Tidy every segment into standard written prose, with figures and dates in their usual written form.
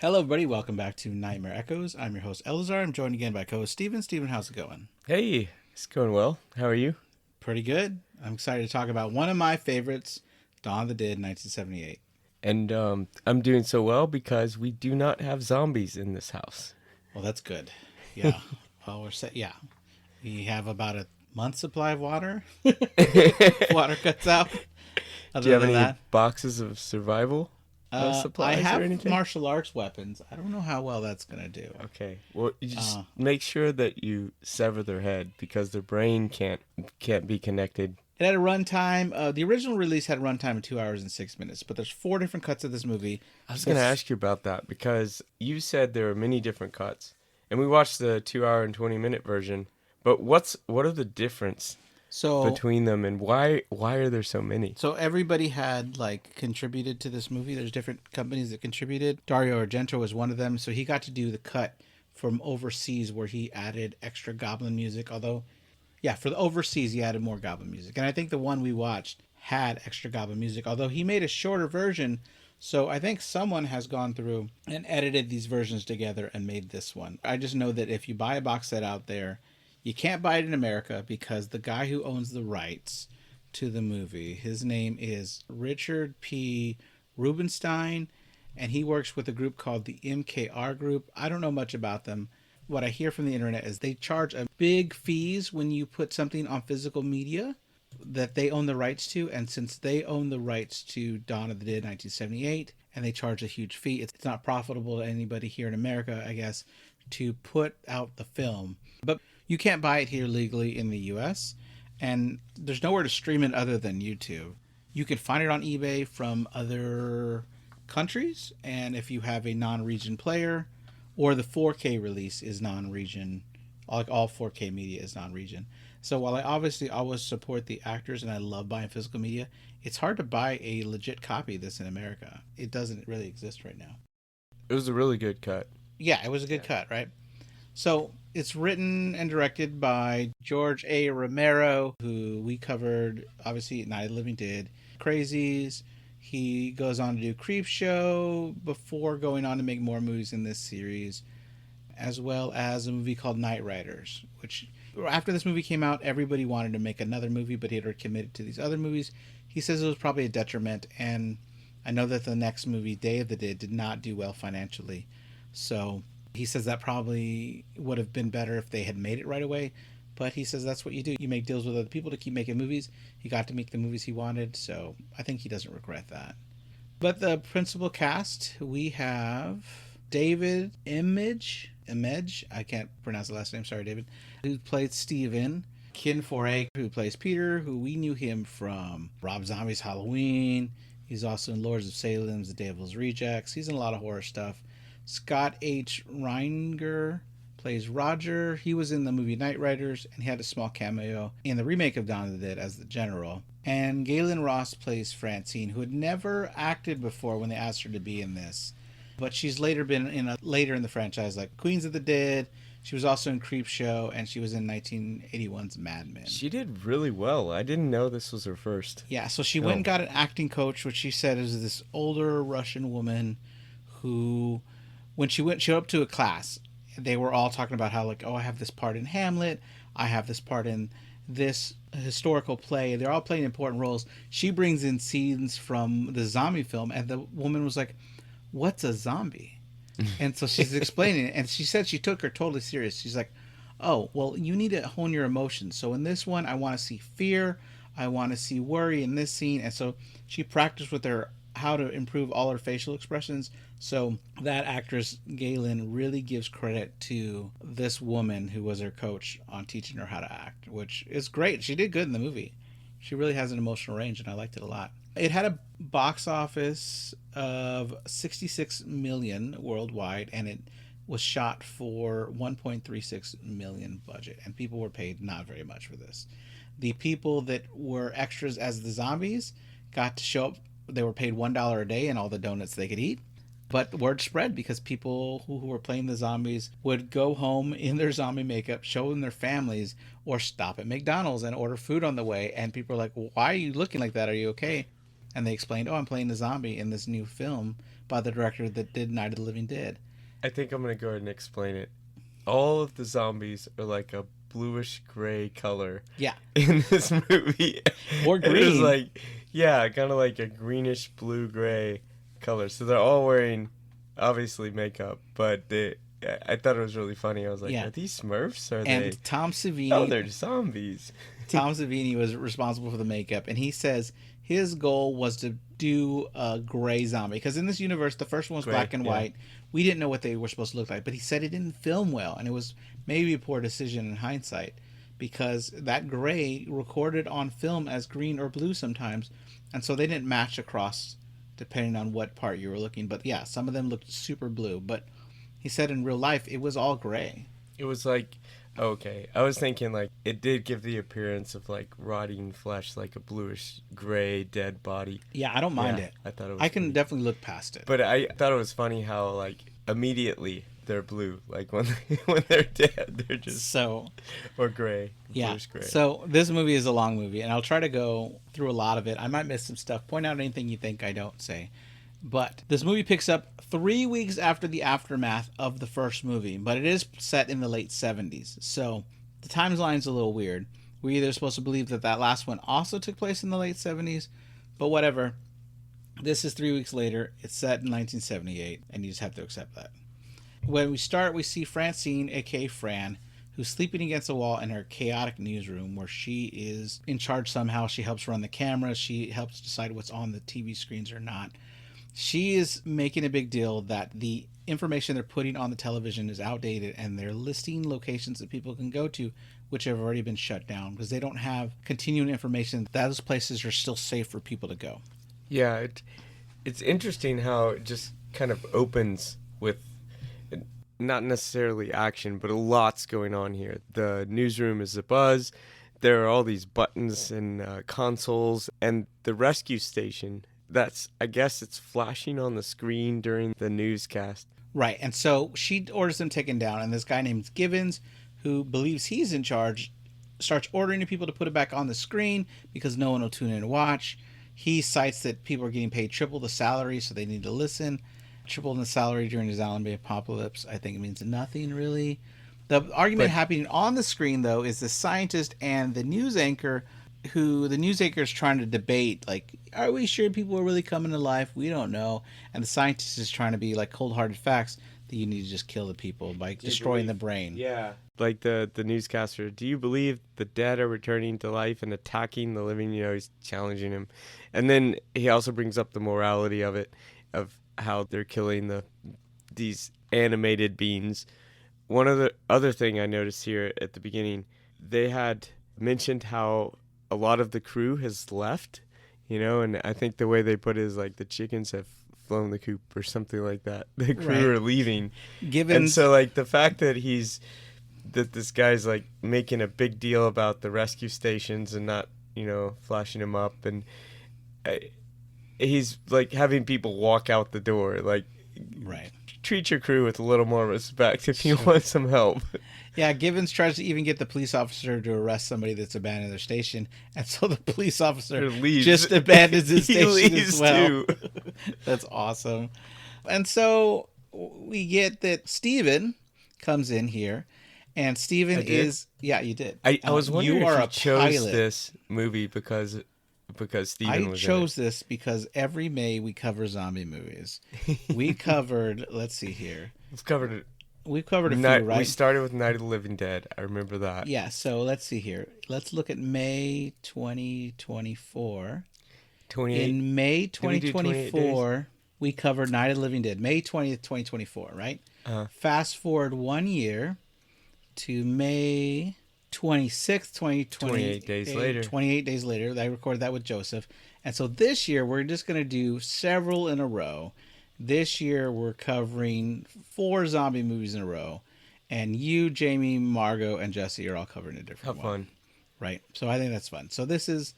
Hello, everybody. Welcome back to Nightmare Echoes. I'm your host, Eleazar. I'm joined again by co-host Steven. Steven, how's it going? Hey, it's going well. How are you? Pretty good. I'm excited to talk about one of my favorites, Dawn of the Dead, 1978. And I'm doing so well because we do not have zombies in this house. Well, that's good. Yeah. Well, we're set. Yeah. We have about a month's supply of water. Water cuts out. Do you have Other than any that, boxes of survival I supplies or have anything? martial arts weapons. I don't know how well that's going to do. Okay. Well, you just make sure that you sever their head because their brain can't be connected. It had a runtime. The original release had a runtime of 2 hours and 6 minutes, but there's 4 different cuts of this movie. I was going to ask you about that because you said there are many different cuts, and we watched the 2 hour and 20-minute version. But what are the difference between them, and why are there so many? So everybody had contributed to this movie. There's different companies that contributed. Dario Argento was one of them, so he got to do the cut from overseas where he added extra goblin music. Although, yeah, for the overseas he added more goblin music, and I think the one we watched had extra goblin music. Although he made a shorter version, so I think someone has gone through and edited these versions together and made this one. I just know that if you buy a box set out there, you can't buy it in America because the guy who owns the rights to the movie, his name is Richard P. Rubenstein, and he works with a group called the MKR Group. I don't know much about them. What I hear from the internet is they charge a big fees when you put something on physical media that they own the rights to, and since they own the rights to Dawn of the Dead 1978, and they charge a huge fee, it's not profitable to anybody here in America, I guess, to put out the film. But you can't buy it here legally in the US, and there's nowhere to stream it other than YouTube. You can find it on eBay from other countries, and if you have a non-region player, or the 4K release is non-region, like all 4K media is non-region. So while I obviously always support the actors and I love buying physical media, it's hard to buy a legit copy of this in America. It doesn't really exist right now. It was a really good cut. Yeah, it was a good cut, right? So it's written and directed by George A. Romero, who we covered, obviously, Night of the Living Dead, Crazies. He goes on to do Creepshow before going on to make more movies in this series, as well as a movie called Night Riders, which after this movie came out, everybody wanted to make another movie, but he had already committed to these other movies. He says it was probably a detriment, and I know that the next movie, Day of the Dead, did not do well financially. So he says that probably would have been better if they had made it right away. But he says that's what you do. You make deals with other people to keep making movies. He got to make the movies he wanted, so I think he doesn't regret that. But the principal cast, we have David Image, I can't pronounce the last name, sorry David, who played Steven. Ken Foree, who plays Peter, who we knew him from Rob Zombie's Halloween. He's also in Lords of Salem's The Devil's Rejects. He's in a lot of horror stuff. Scott H. Reinger plays Roger. He was in the movie Night Riders, and he had a small cameo in the remake of Dawn of the Dead as the General. And Galen Ross plays Francine, who had never acted before when they asked her to be in this. But she's later been in later in the franchise, like Queens of the Dead. She was also in Creepshow, and she was in 1981's Mad Men. She did really well. I didn't know this was her first. Yeah, so she went and got an acting coach, which she said is this older Russian woman who, when she went up to a class, they were all talking about how, I have this part in Hamlet, I have this part in this historical play. They're all playing important roles. She brings in scenes from the zombie film, and the woman was like, "What's a zombie?" And so she's explaining it, and she said she took her totally serious. She's like, "Oh, well, you need to hone your emotions. So in this one, I want to see fear, I want to see worry in this scene." And so she practiced with her how to improve all her facial expressions. So that actress, Galen, really gives credit to this woman who was her coach on teaching her how to act, which is great. She did good in the movie. She really has an emotional range, and I liked it a lot. It had a box office of 66 million worldwide, and it was shot for 1.36 million budget, and people were paid not very much for this. The people that were extras as the zombies got to show up. They were paid $1 a day and all the donuts they could eat. But word spread because people who were playing the zombies would go home in their zombie makeup, show them their families, or stop at McDonald's and order food on the way. And people are like, "Why are you looking like that? Are you okay?" And they explained, oh, I'm playing the zombie in this new film by the director that did Night of the Living Dead. I think I'm going to go ahead and explain it. All of the zombies are like a bluish gray color. Yeah. In this movie. Or green. It was like, yeah, kind of like a greenish blue gray color. So they're all wearing, obviously, makeup, but I thought it was really funny. I was like, are these Smurfs? And Tom Savini. Oh, they're zombies. Tom Savini was responsible for the makeup, and he says his goal was to do a gray zombie. Because in this universe, the first one was black and white. We didn't know what they were supposed to look like, but he said it didn't film well, and it was maybe a poor decision in hindsight, because that gray recorded on film as green or blue sometimes, and so they didn't match across depending on what part you were looking. But yeah, some of them looked super blue, but he said in real life it was all gray. It was like, okay, I was thinking like it did give the appearance of like rotting flesh, like a bluish gray dead body. Yeah, I don't mind it. I thought it was. I can definitely look past it. But I thought it was funny how like immediately they're blue, like when they're dead, they're just or gray, bluish gray. So this movie is a long movie, and I'll try to go through a lot of it. I might miss some stuff. Point out anything you think I don't say. But this movie picks up 3 weeks after the aftermath of the first movie, but it is set in the late 70s. So the timeline's a little weird. We're either supposed to believe that last one also took place in the late 70s, but whatever. This is 3 weeks later. It's set in 1978, and you just have to accept that. When we start, we see Francine, aka Fran, who's sleeping against a wall in her chaotic newsroom where she is in charge somehow. She helps run the camera. She helps decide what's on the TV screens or not. She is making a big deal that the information they're putting on the television is outdated, and they're listing locations that people can go to which have already been shut down because they don't have continuing information that those places are still safe for people to go. Yeah, it's interesting how it just kind of opens with not necessarily action, but a lot's going on here. The newsroom is abuzz. There are all these buttons and consoles, and the rescue station. I guess it's flashing on the screen during the newscast. Right, and so she orders them taken down, and this guy named Gibbons, who believes he's in charge, starts ordering people to put it back on the screen because no one will tune in and watch. He cites that people are getting paid triple the salary, so they need to listen. Triple the salary during the zombie apocalypse, I think it means nothing, really. The argument happening on the screen, though, is the scientist and the news anchor, who the news anchor is trying to debate, like, are we sure people are really coming to life? We don't know. And the scientist is trying to be like cold-hearted facts that you need to just kill the people by destroying the brain. Yeah. Like the newscaster, do you believe the dead are returning to life and attacking the living? He's challenging him. And then he also brings up the morality of it, of how they're killing these animated beings. One other thing I noticed here at the beginning, they had mentioned how a lot of the crew has left, and I think the way they put it is like the chickens have flown the coop or something like that. The crew are leaving. And so like the fact that this guy's like making a big deal about the rescue stations and not, flashing them up, and he's like having people walk out the door, like, right. Treat your crew with a little more respect if you want some help. Yeah, Gibbons tries to even get the police officer to arrest somebody that's abandoned their station, and so the police officer just abandons his station as well. Too. That's awesome. And so we get that Steven comes in here, and Steven is... Yeah, you did. I was wondering if you chose this movie because Steven was in it. I chose this because every May we cover zombie movies. We covered... Let's see here. We've covered a few, right? We started with Night of the Living Dead. I remember that. Yeah, so let's see here. Let's look at May 2024. 28. In May 2024, we covered Night of the Living Dead. May 20th, 2024, right? Fast forward 1 year to May 26th, 2020. 28 days later. 28 days later. I recorded that with Joseph. And so this year, we're just going to do several in a row. This year, we're covering 4 zombie movies in a row. And you, Jamie, Margot, and Jesse are all covering a different one. Fun. Right. So I think that's fun. So this is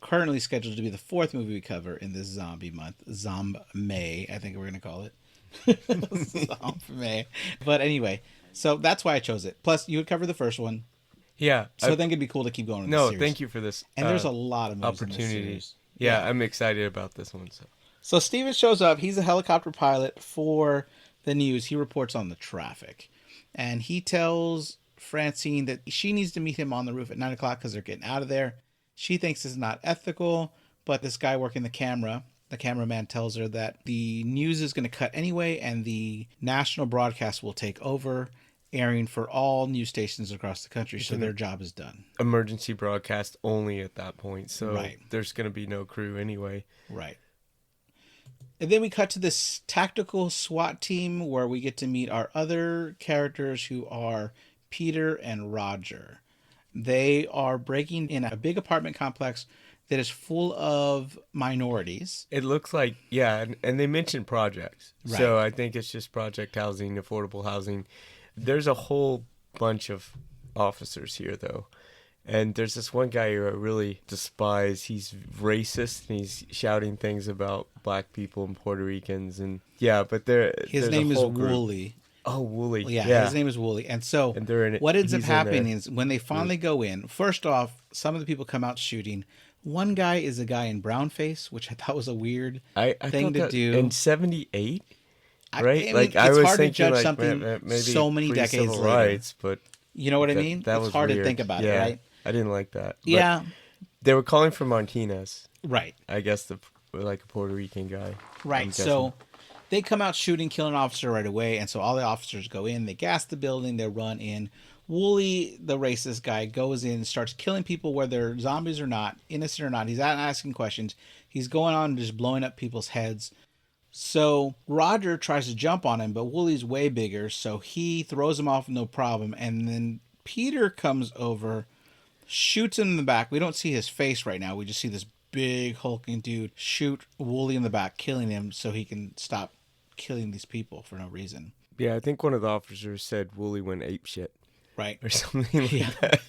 currently scheduled to be the 4th movie we cover in this zombie month. Zomb-May, I think we're going to call it. Zomb-May. But anyway, so that's why I chose it. Plus, you would cover the first one. Yeah. So I think it'd be cool to keep going in this series. Thank you for this and there's a lot of movies opportunity. in this series. Yeah, I'm excited about this one. So Steven shows up. He's a helicopter pilot for the news. He reports on the traffic. And he tells Francine that she needs to meet him on the roof at 9 o'clock because they're getting out of there. She thinks it's not ethical, but this guy working the cameraman tells her that the news is going to cut anyway and the national broadcast will take over, airing for all news stations across the country, so their job is done. Emergency broadcast only at that point, so Right. There's going to be no crew anyway. Right. And then we cut to this tactical SWAT team where we get to meet our other characters who are Peter and Roger. They are breaking in a big apartment complex that is full of minorities. It looks like, yeah, and they mentioned projects. Right. So I think it's just project housing, affordable housing. There's a whole bunch of officers here, though. And there's this one guy who I really despise. He's racist, and he's shouting things about black people and Puerto Ricans. And yeah, but his name is Wooly. Oh, Wooly. Yeah, his name is Wooly. And so what ends up happening is when they finally go in, first off, some of the people come out shooting. One guy is a guy in brownface, which I thought was a weird thing to do. In 78? Right? It's hard to judge something maybe so many decades later. Rights, but you know what I mean? That it's was hard weird. to think about it, right? I didn't like that. But yeah. They were calling for Martinez. Right. I guess like a Puerto Rican guy. Right. So they come out shooting, killing an officer right away. And so all the officers go in, they gas the building, they run in. Wooly, the racist guy, goes in and starts killing people, whether zombies or not, innocent or not. He's not asking questions. He's going on and just blowing up people's heads. So Roger tries to jump on him, but Wooly's way bigger. So he throws him off, no problem. And then Peter comes over, shoots him in the back. We don't see his face right now. We just see this big hulking dude shoot Wooly in the back, killing him so he can stop killing these people for no reason. Yeah, I think one of the officers said Wooly went apeshit. Right. Or something like that.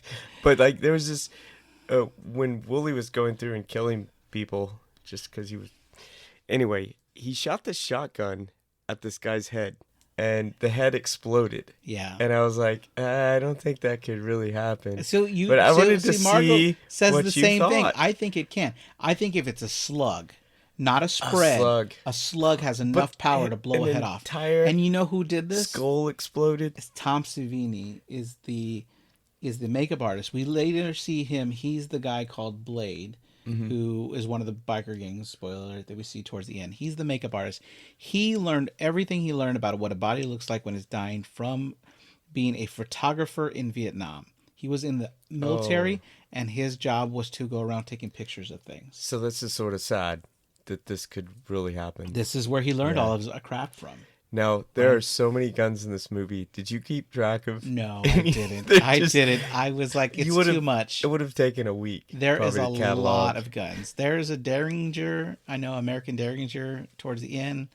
But like there was this, when Wooly was going through and killing people just because he was... Anyway, he shot the shotgun at this guy's head. And the head exploded. Yeah. And I was like, I don't think that could really happen. But I wanted to Margot see says what the you same thought. thing. I think it can. I think if it's a slug, not a spread, a slug has enough power to blow a head off. And you know who did this? Skull exploded. It's Tom Savini is the makeup artist. We later see him. He's the guy called Blade. Mm-hmm. Who is one of the biker gangs, spoiler alert, that we see towards the end. He's the makeup artist. He learned everything he learned about what a body looks like when it's dying from being a photographer in Vietnam. He was in the military, and his job was to go around taking pictures of things. So this is sort of sad that this could really happen. This is where he learned all of his craft from. Now, there are so many guns in this movie. Did you keep track of? No, I didn't. I didn't. I was like, it's too much. It would have taken a week. There is a lot of guns. There's a Derringer, I know, American Derringer towards the end.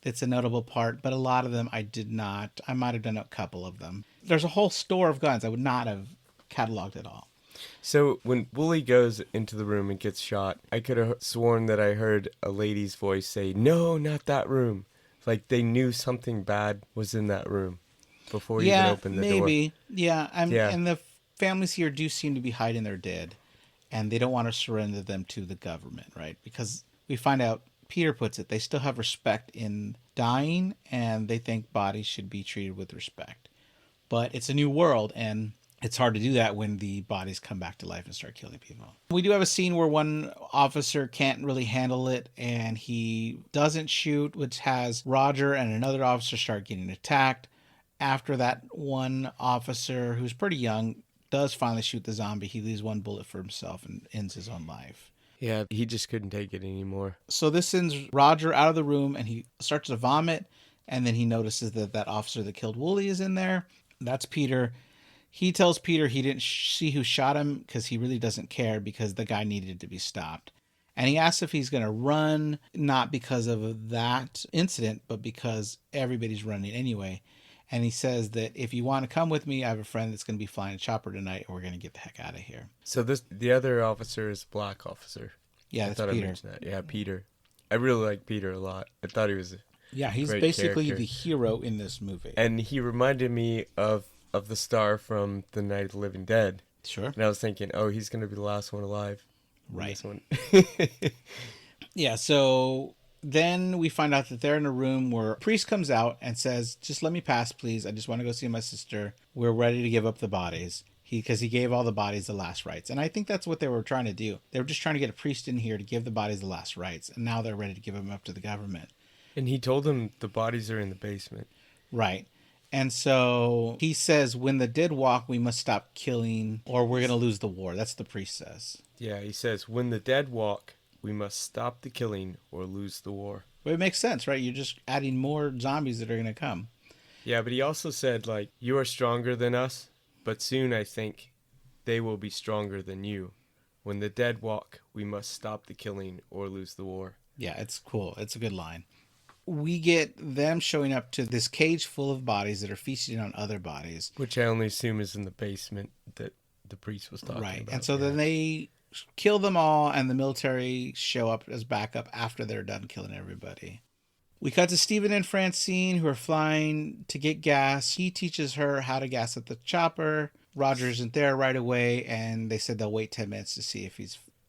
That's a notable part, but a lot of them I did not. I might have done a couple of them. There's a whole store of guns I would not have cataloged at all. So when Wooly goes into the room and gets shot, I could have sworn that I heard a lady's voice say, "No, not that room." Like they knew something bad was in that room before you even opened the door. Yeah, and the families here do seem to be hiding their dead, and they don't want to surrender them to the government, right? Because we find out, Peter puts it, they still have respect in dying, and they think bodies should be treated with respect. But it's a new world, and it's hard to do that when the bodies come back to life and start killing people. We do have a scene where one officer can't really handle it and he doesn't shoot, which has Roger and another officer start getting attacked. After that, one officer, who's pretty young, does finally shoot the zombie. He leaves one bullet for himself and ends his own life. Yeah, he just couldn't take it anymore. So this sends Roger out of the room and he starts to vomit. And then he notices that officer that killed Wooly is in there. That's Peter. He tells Peter he didn't see who shot him because he really doesn't care because the guy needed to be stopped. And he asks if he's going to run, not because of that incident, but because everybody's running anyway. And he says that if you want to come with me, I have a friend that's going to be flying a chopper tonight, and we're going to get the heck out of here. So the other officer is a black officer. Yeah, that's Peter. Yeah, Peter. I really like Peter a lot. I thought he was he's basically the hero in this movie. And he reminded me of the star from The Night of the Living Dead. Sure. And I was thinking, he's going to be the last one alive. in this one. Yeah, so then we find out that they're in a room where a priest comes out and says, just let me pass, please. I just want to go see my sister. We're ready to give up the bodies. Because he gave all the bodies the last rites. And I think that's what they were trying to do. They were just trying to get a priest in here to give the bodies the last rites. And now they're ready to give them up to the government. And he told them the bodies are in the basement. Right. And so he says, when the dead walk, we must stop killing or we're going to lose the war. That's what the priest says. Yeah, he says, when the dead walk, we must stop the killing or lose the war. Well, it makes sense, right? You're just adding more zombies that are going to come. Yeah, but he also said, like, you are stronger than us, but soon I think they will be stronger than you. When the dead walk, we must stop the killing or lose the war. Yeah, it's cool. It's a good line. We get them showing up to this cage full of bodies that are feasting on other bodies. Which I only assume is in the basement that the priest was talking about. And so then they kill them all, and the military show up as backup after they're done killing everybody. We cut to Stephen and Francine, who are flying to get gas. He teaches her how to gas up the chopper. Roger isn't there right away, and they said they'll wait 10 minutes to see if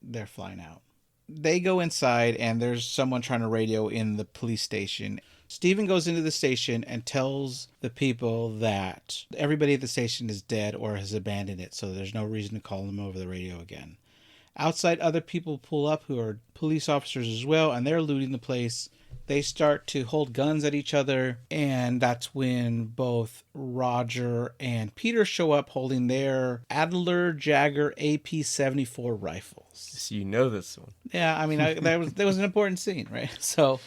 they're flying out. They go inside, and there's someone trying to radio in the police station. Stephen goes into the station and tells the people that everybody at the station is dead or has abandoned it, so there's no reason to call them over the radio again. Outside, other people pull up who are police officers as well, and they're looting the place. They start to hold guns at each other, and that's when both Roger and Peter show up holding their Adler Jagger AP-74 rifles. So you know this one. Yeah, I mean, that was an important scene, right? So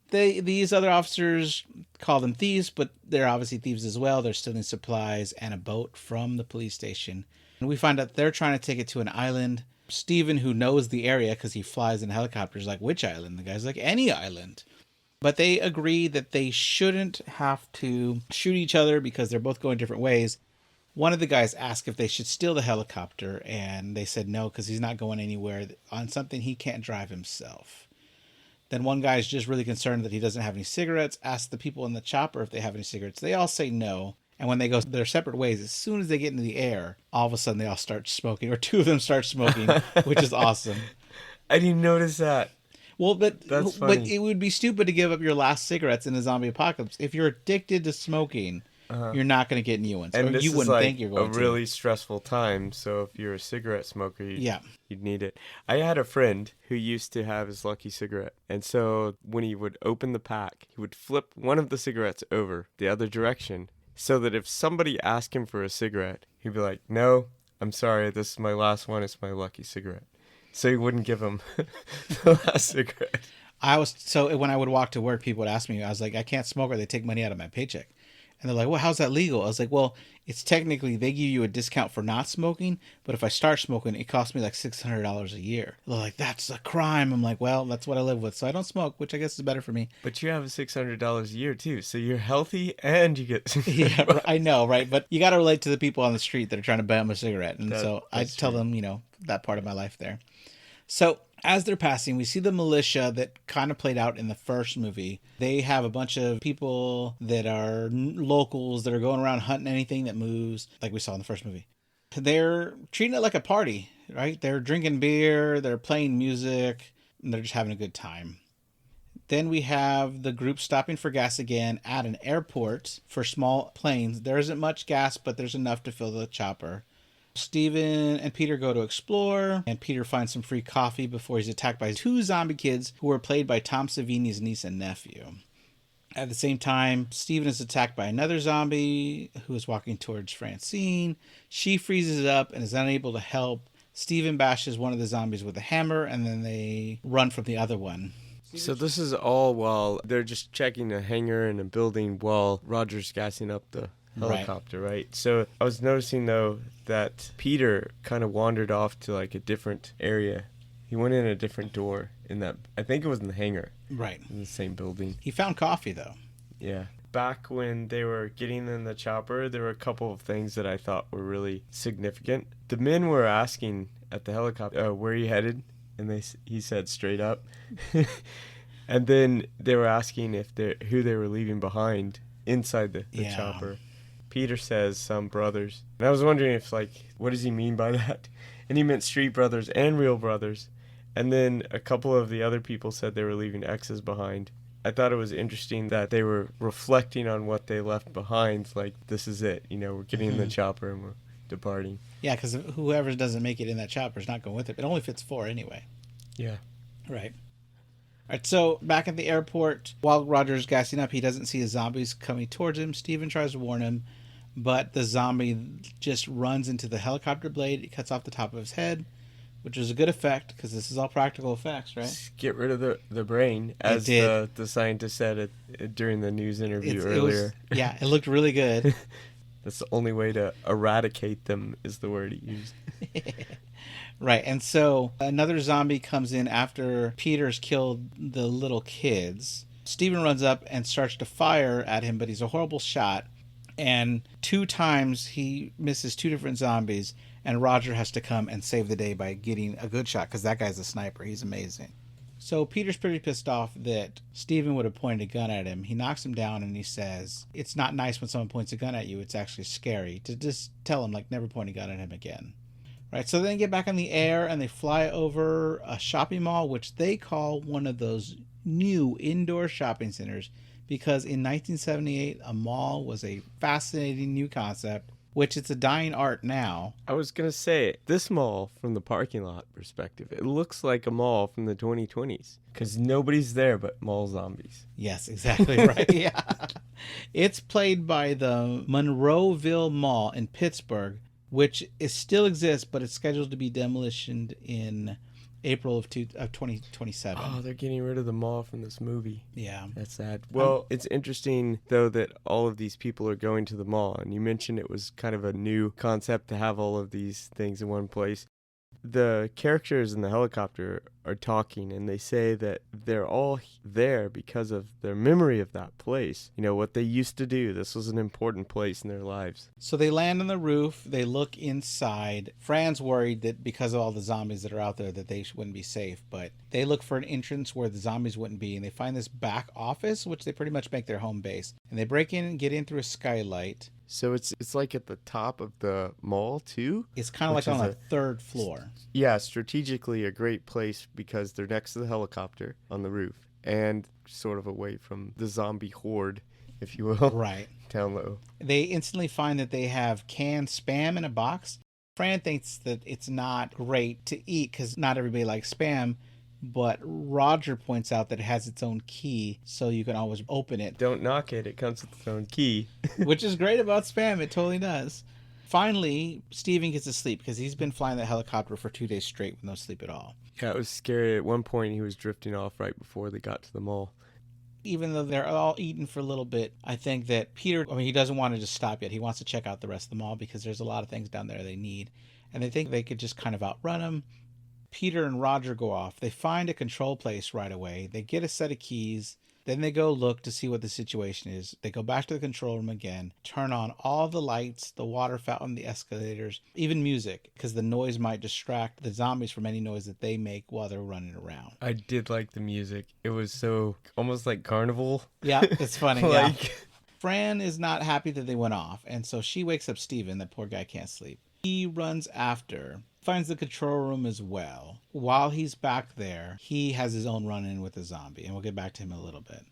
these other officers call them thieves, but they're obviously thieves as well. They're stealing supplies and a boat from the police station. And we find out they're trying to take it to an island. Stephen, who knows the area because he flies in helicopters, like, which island? The guy's like, any island. But they agree that they shouldn't have to shoot each other because they're both going different ways. One of the guys asked if they should steal the helicopter, and they said no because he's not going anywhere on something he can't drive himself. Then one guy's just really concerned that he doesn't have any cigarettes, asks the people in the chopper if they have any cigarettes. They all say no. And when they go their separate ways, as soon as they get into the air, all of a sudden they all start smoking, or two of them start smoking, which is awesome. I didn't notice that. Well, but funny. It would be stupid to give up your last cigarettes in a zombie apocalypse. If you're addicted to smoking, you're not going to get new ones. And or this you is wouldn't like think you're going a really stressful time. So if you're a cigarette smoker, you'd need it. I had a friend who used to have his Lucky cigarette. And so when he would open the pack, he would flip one of the cigarettes over the other direction so that if somebody asked him for a cigarette, he'd be like, no, I'm sorry, this is my last one. It's my Lucky cigarette. So he wouldn't give him the last cigarette. So when I would walk to work, people would ask me, I was like, I can't smoke or they take money out of my paycheck. And they're like, well, how's that legal? I was like, well, it's technically, they give you a discount for not smoking, but if I start smoking, it costs me like $600 a year. They're like, that's a crime. I'm like, well, that's what I live with. So I don't smoke, which I guess is better for me. But you have $600 a year too. So you're healthy and you get... Yeah, I know, right? But you got to relate to the people on the street that are trying to buy them a cigarette. And so I tell them, that part of my life there. So as they're passing, we see the militia that kind of played out in the first movie. They have a bunch of people that are locals that are going around hunting anything that moves, like we saw in the first movie. They're treating it like a party, right? They're drinking beer, they're playing music, and they're just having a good time. Then we have the group stopping for gas again at an airport for small planes. There isn't much gas, but there's enough to fill the chopper. Steven and Peter go to explore, and Peter finds some free coffee before he's attacked by two zombie kids who are played by Tom Savini's niece and nephew. At the same time, Steven is attacked by another zombie who is walking towards Francine. She freezes up and is unable to help. Steven bashes one of the zombies with a hammer, and then they run from the other one. So this is all while they're just checking a hangar in a building while Roger's gassing up the helicopter, right? So I was noticing, though, that Peter kind of wandered off to, like, a different area. He went in a different door in that, I think it was in the hangar. Right. In the same building. He found coffee, though. Yeah. Back when they were getting in the chopper, there were a couple of things that I thought were really significant. The men were asking at the helicopter, where are you headed? And he said straight up. And then they were asking who they were leaving behind inside the chopper. Peter says some brothers. And I was wondering if, like, what does he mean by that? And he meant street brothers and real brothers. And then a couple of the other people said they were leaving X's behind. I thought it was interesting that they were reflecting on what they left behind. Like, this is it. We're getting in the chopper and we're departing. Yeah, because whoever doesn't make it in that chopper is not going with it. It only fits 4 anyway. Yeah. Right. All right, so back at the airport, while Roger's gassing up, he doesn't see the zombies coming towards him. Steven tries to warn him, but the zombie just runs into the helicopter blade. It cuts off the top of his head, which is a good effect because this is all practical effects, right? Just get rid of the brain, as the scientist said during the news interview earlier. It looked really good. That's the only way to eradicate them, is the word he used. Right, and so another zombie comes in after Peter's killed the little kids. Steven runs up and starts to fire at him, but he's a horrible shot. And 2 times he misses 2 different zombies, and Roger has to come and save the day by getting a good shot, because that guy's a sniper. He's amazing. So Peter's pretty pissed off that Steven would have pointed a gun at him. He knocks him down and he says, it's not nice when someone points a gun at you. It's actually scary. To just tell him, never point a gun at him again. Right, so then they get back in the air and they fly over a shopping mall, which they call one of those new indoor shopping centers, because in 1978, a mall was a fascinating new concept, which it's a dying art now. I was going to say, this mall, from the parking lot perspective, it looks like a mall from the 2020s, because nobody's there but mall zombies. Yes, exactly right. Yeah. It's played by the Monroeville Mall in Pittsburgh, which still exists, but it's scheduled to be demolished in April of 2027. Oh, they're getting rid of the mall from this movie. Yeah. That's sad. Well, it's interesting, though, that all of these people are going to the mall. And you mentioned it was kind of a new concept to have all of these things in one place. The characters in the helicopter are talking, and they say that they're all there because of their memory of that place. What they used to do. This was an important place in their lives. So they land on the roof. They look inside. Fran's worried that because of all the zombies that are out there that they wouldn't be safe, but they look for an entrance where the zombies wouldn't be, and they find this back office, which they pretty much make their home base. And they break in and get in through a skylight. So it's like at the top of the mall, too? It's kind of like on a 3rd floor. Yeah, strategically a great place because they're next to the helicopter on the roof and sort of away from the zombie horde, if you will. Right. Down low. They instantly find that they have canned Spam in a box. Fran thinks that it's not great to eat because not everybody likes Spam. But Roger points out that it has its own key, so you can always open it. Don't knock it. It comes with its own key. Which is great about Spam. It totally does. Finally, Steven gets to sleep because he's been flying that helicopter for 2 days straight with no sleep at all. Yeah, it was scary. At one point, he was drifting off right before they got to the mall. Even though they're all eating for a little bit, I think that Peter, he doesn't want to just stop yet. He wants to check out the rest of the mall because there's a lot of things down there they need. And they think they could just kind of outrun him. Peter and Roger go off. They find a control place right away. They get a set of keys. Then they go look to see what the situation is. They go back to the control room again, turn on all the lights, the water fountain, the escalators, even music, because the noise might distract the zombies from any noise that they make while they're running around. I did like the music. It was so almost like carnival. Yeah, it's funny. Yeah. Fran is not happy that they went off, and so she wakes up Steven. That poor guy can't sleep. He runs after, finds the control room as well. While he's back there, he has his own run-in with a zombie, and we'll get back to him in a little bit.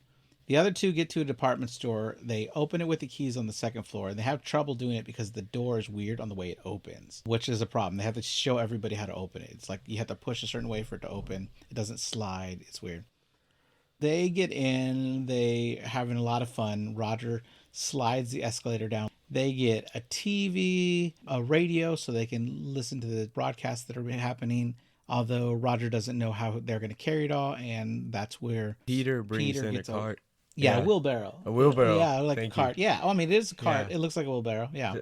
The other two get to a department store. They open it with the keys on the 2nd floor, and they have trouble doing it because the door is weird on the way it opens, which is a problem. They have to show everybody how to open it. It's like you have to push a certain way for it to open. It doesn't slide. It's weird. They get in. They having a lot of fun. Roger slides the escalator down. They get a TV, a radio, so they can listen to the broadcasts that are happening. Although Roger doesn't know how they're going to carry it all, and that's where Peter brings in a cart. A wheelbarrow. A wheelbarrow. Yeah, like Thank a cart. You. Yeah, I mean, it is a cart. Yeah. It looks like a wheelbarrow. Yeah.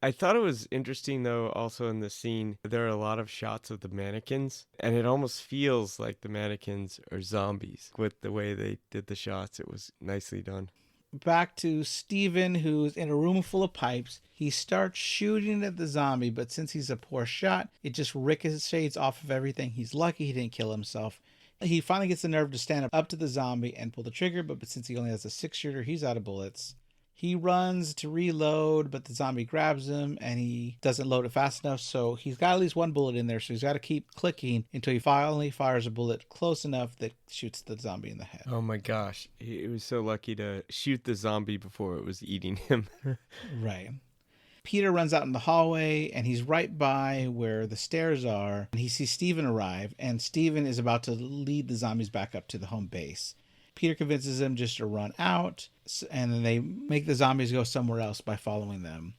I thought it was interesting, though, also in the scene, there are a lot of shots of the mannequins, and it almost feels like the mannequins are zombies. With the way they did the shots, it was nicely done. Back to Steven, who's in a room full of pipes. He starts shooting at the zombie, but since he's a poor shot, it just ricochets off of everything. He's lucky he didn't kill himself. He finally gets the nerve to stand up to the zombie and pull the trigger, but since he only has a 6-shooter, he's out of bullets. He runs to reload, but the zombie grabs him and he doesn't load it fast enough. So he's got at least one bullet in there. So he's got to keep clicking until he finally fires a bullet close enough that shoots the zombie in the head. Oh my gosh. He was so lucky to shoot the zombie before it was eating him. Right. Peter runs out in the hallway and he's right by where the stairs are. And he sees Steven arrive. And Steven is about to lead the zombies back up to the home base. Peter convinces him just to run out, and then they make the zombies go somewhere else by following them.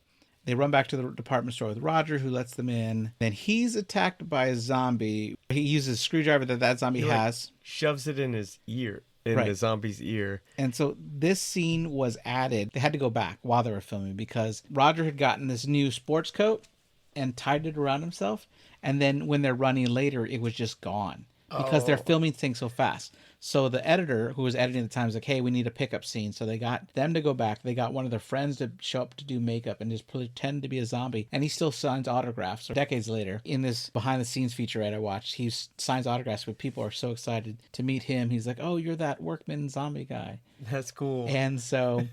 They run back to the department store with Roger, who lets them in. Then he's attacked by a zombie. He uses a screwdriver that zombie has. Shoves it in his ear, the zombie's ear. And so this scene was added. They had to go back while they were filming because Roger had gotten this new sports coat and tied it around himself. And then when they're running later, it was just gone because they're filming things so fast. So the editor who was editing at the time was like, hey, we need a pickup scene. So they got them to go back. They got one of their friends to show up to do makeup and just pretend to be a zombie. And he still signs autographs. So decades later, in this behind the scenes featurette I watched, he signs autographs where people are so excited to meet him. He's like, oh, you're that workman zombie guy. That's cool. And so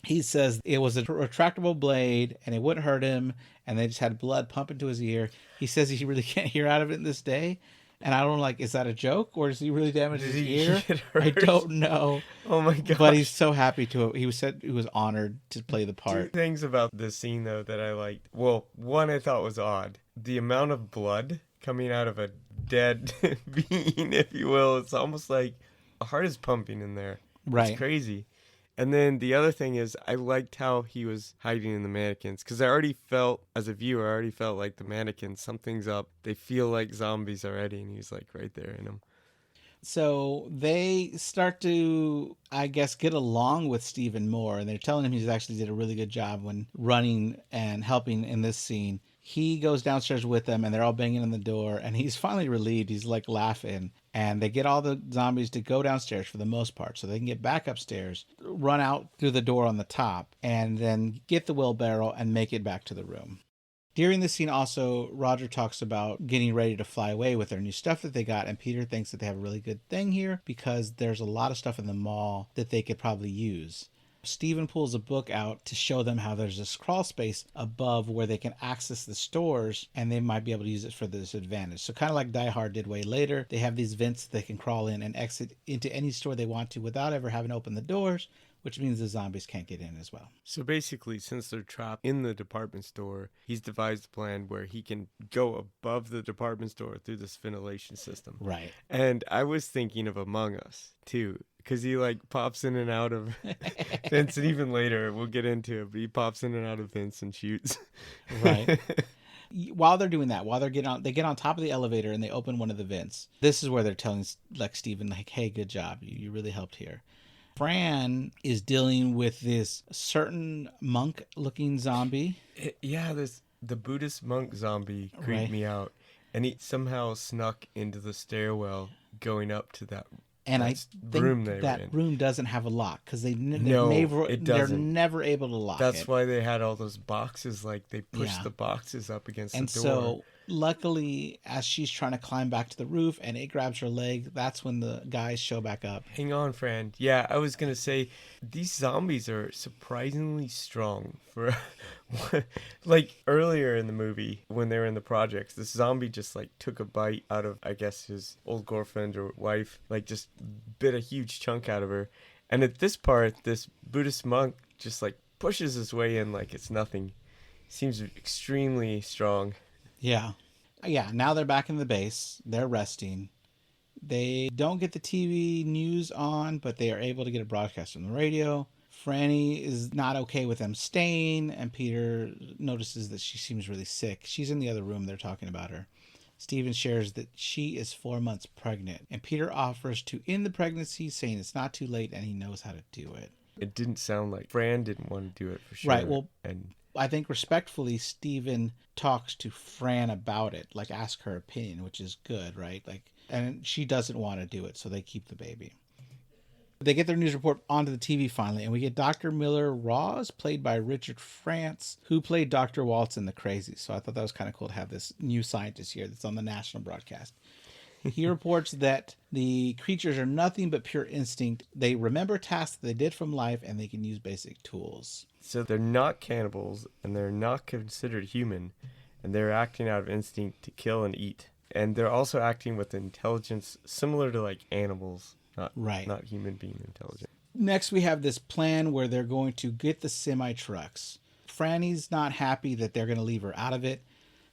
he says it was a retractable blade and it wouldn't hurt him. And they just had blood pump into his ear. He says he really can't hear out of it in this day. And I don't know, is that a joke or does he really damage his ear? I don't know. Oh my god! But he's so happy to. He said he was honored to play the part. 2 things about this scene though that I liked. Well, one I thought was odd: the amount of blood coming out of a dead being, if you will. It's almost like a heart is pumping in there. Right. It's crazy. And then the other thing is, I liked how he was hiding in the mannequins. Because as a viewer, I already felt like the mannequins, something's up. They feel like zombies already. And he's like right there in them. So they start to, I guess, get along with Stephen more. And they're telling him he's actually did a really good job when running and helping in this scene. He goes downstairs with them and they're all banging on the door. And he's finally relieved. He's like laughing. And they get all the zombies to go downstairs for the most part so they can get back upstairs, run out through the door on the top, and then get the wheelbarrow and make it back to the room. During this scene also, Roger talks about getting ready to fly away with their new stuff that they got, and Peter thinks that they have a really good thing here because there's a lot of stuff in the mall that they could probably use. Steven pulls a book out to show them how there's this crawl space above where they can access the stores and they might be able to use it for this advantage. So kind of like Die Hard did way later, they have these vents that they can crawl in and exit into any store they want to without ever having to open the doors, which means the zombies can't get in as well. So basically, since they're trapped in the department store, he's devised a plan where he can go above the department store through this ventilation system. Right. And I was thinking of Among Us, too. Because he pops in and out of vents, and even later we'll get into it. But he pops in and out of vents and shoots. Right. While they're doing that, they get on top of the elevator and they open one of the vents. This is where they're telling Steven, hey, good job, you really helped here. Fran is dealing with this certain monk-looking zombie. The Buddhist monk zombie creeped me out, and he somehow snuck into the stairwell going up to that. And I think that room doesn't have a lock because they're never able to lock it. That's why they had all those boxes. They pushed the boxes up against the door. And so, luckily, as she's trying to climb back to the roof and it grabs her leg, that's when the guys show back up. Hang on, friend. Yeah, I was going to say, these zombies are surprisingly strong. Earlier in the movie, when they were in the projects, this zombie just took a bite out of, I guess, his old girlfriend or wife, just bit a huge chunk out of her. And at this part, this Buddhist monk just pushes his way in like it's nothing. Seems extremely strong. Yeah. Now they're back in the base. They're resting. They don't get the TV news on, but they are able to get a broadcast on the radio. Franny is not okay with them staying, and Peter notices that she seems really sick. She's in the other room. They're talking about her. Steven shares that she is 4 months pregnant, and Peter offers to end the pregnancy, saying it's not too late and he knows how to do it. It didn't sound like Fran didn't want to do it for sure. Right, well, and I think respectfully, Steven talks to Fran about it, ask her opinion, which is good, right? And she doesn't want to do it, so they keep the baby. They get their news report onto the TV finally, and we get Dr. Miller Ross, played by Richard France, who played Dr. Waltz in The Crazy. So I thought that was kind of cool to have this new scientist here that's on the national broadcast. He reports that the creatures are nothing but pure instinct. They remember tasks that they did from life, and they can use basic tools. So they're not cannibals, and they're not considered human, and they're acting out of instinct to kill and eat. And they're also acting with intelligence similar to like animals, not human being intelligence. Next, we have this plan where they're going to get the semi-trucks. Franny's not happy that they're going to leave her out of it,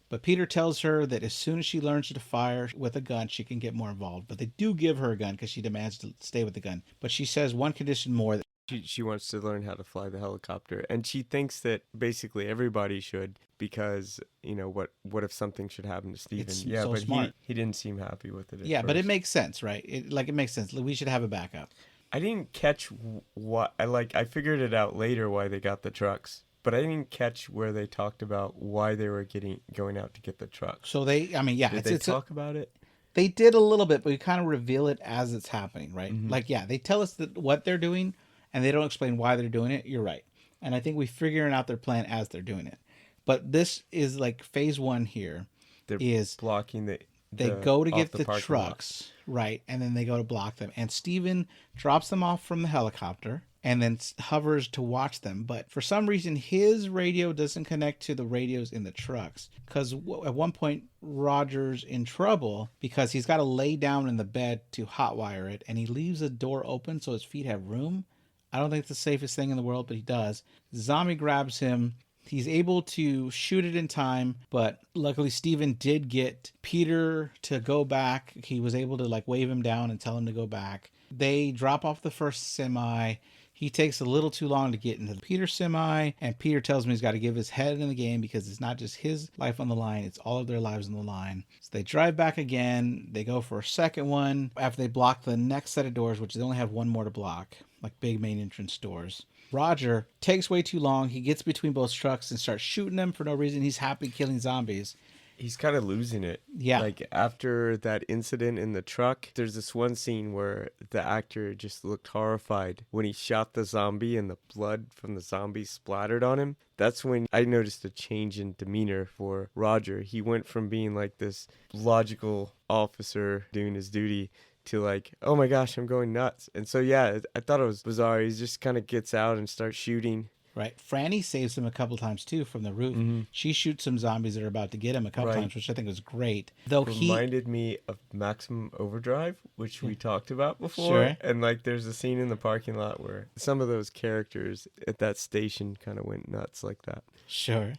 but Peter tells her that as soon as she learns to fire with a gun, she can get more involved. But they do give her a gun because she demands to stay with the gun. But she says one condition more. She wants to learn how to fly the helicopter, and she thinks that basically everybody should, because what if something should happen to Steven? It's yeah, so but smart. He didn't seem happy with it. Yeah, but it makes sense, right? It makes sense. We should have a backup. I didn't catch what I figured it out later why they got the trucks, but I didn't catch where they talked about why they were going out to get the trucks. So did they talk about it? They did a little bit, but we kind of reveal it as it's happening, right? Mm-hmm. They tell us what they're doing, and they don't explain why they're doing it. You're right. And I think we're figuring out their plan as they're doing it. But this is like phase one here. They're blocking they go to get the trucks, right? And then they go to block them. And Steven drops them off from the helicopter and then hovers to watch them. But for some reason, his radio doesn't connect to the radios in the trucks. Because at one point, Roger's in trouble because he's got to lay down in the bed to hotwire it. And he leaves the door open so his feet have room. I don't think it's the safest thing in the world, but he does. Zombie grabs him. He's able to shoot it in time, but luckily Steven did get Peter to go back. He was able to wave him down and tell him to go back. They drop off the first semi. He takes a little too long to get into the Peter semi, and Peter tells him he's got to give his head in the game because it's not just his life on the line, it's all of their lives on the line. So they drive back again. They go for a second one after they block the next set of doors, which they only have one more to block, like big main entrance doors. Roger takes way too long. He gets between both trucks and starts shooting them for no reason. He's happy killing zombies. He's kind of losing it. Yeah. Like after that incident in the truck, there's this one scene where the actor just looked horrified when he shot the zombie and the blood from the zombie splattered on him. That's when I noticed a change in demeanor for Roger. He went from being like this logical officer doing his duty to like, oh my gosh, I'm going nuts. And so, yeah, I thought it was bizarre. He just kind of gets out and starts shooting. Right. Franny saves him a couple times, too, from the roof. Mm-hmm. She shoots some zombies that are about to get him a couple times, which I think was great. Though reminded me of Maximum Overdrive, which we talked about before. Sure. And like there's a scene in the parking lot where some of those characters at that station kind of went nuts like that. Sure.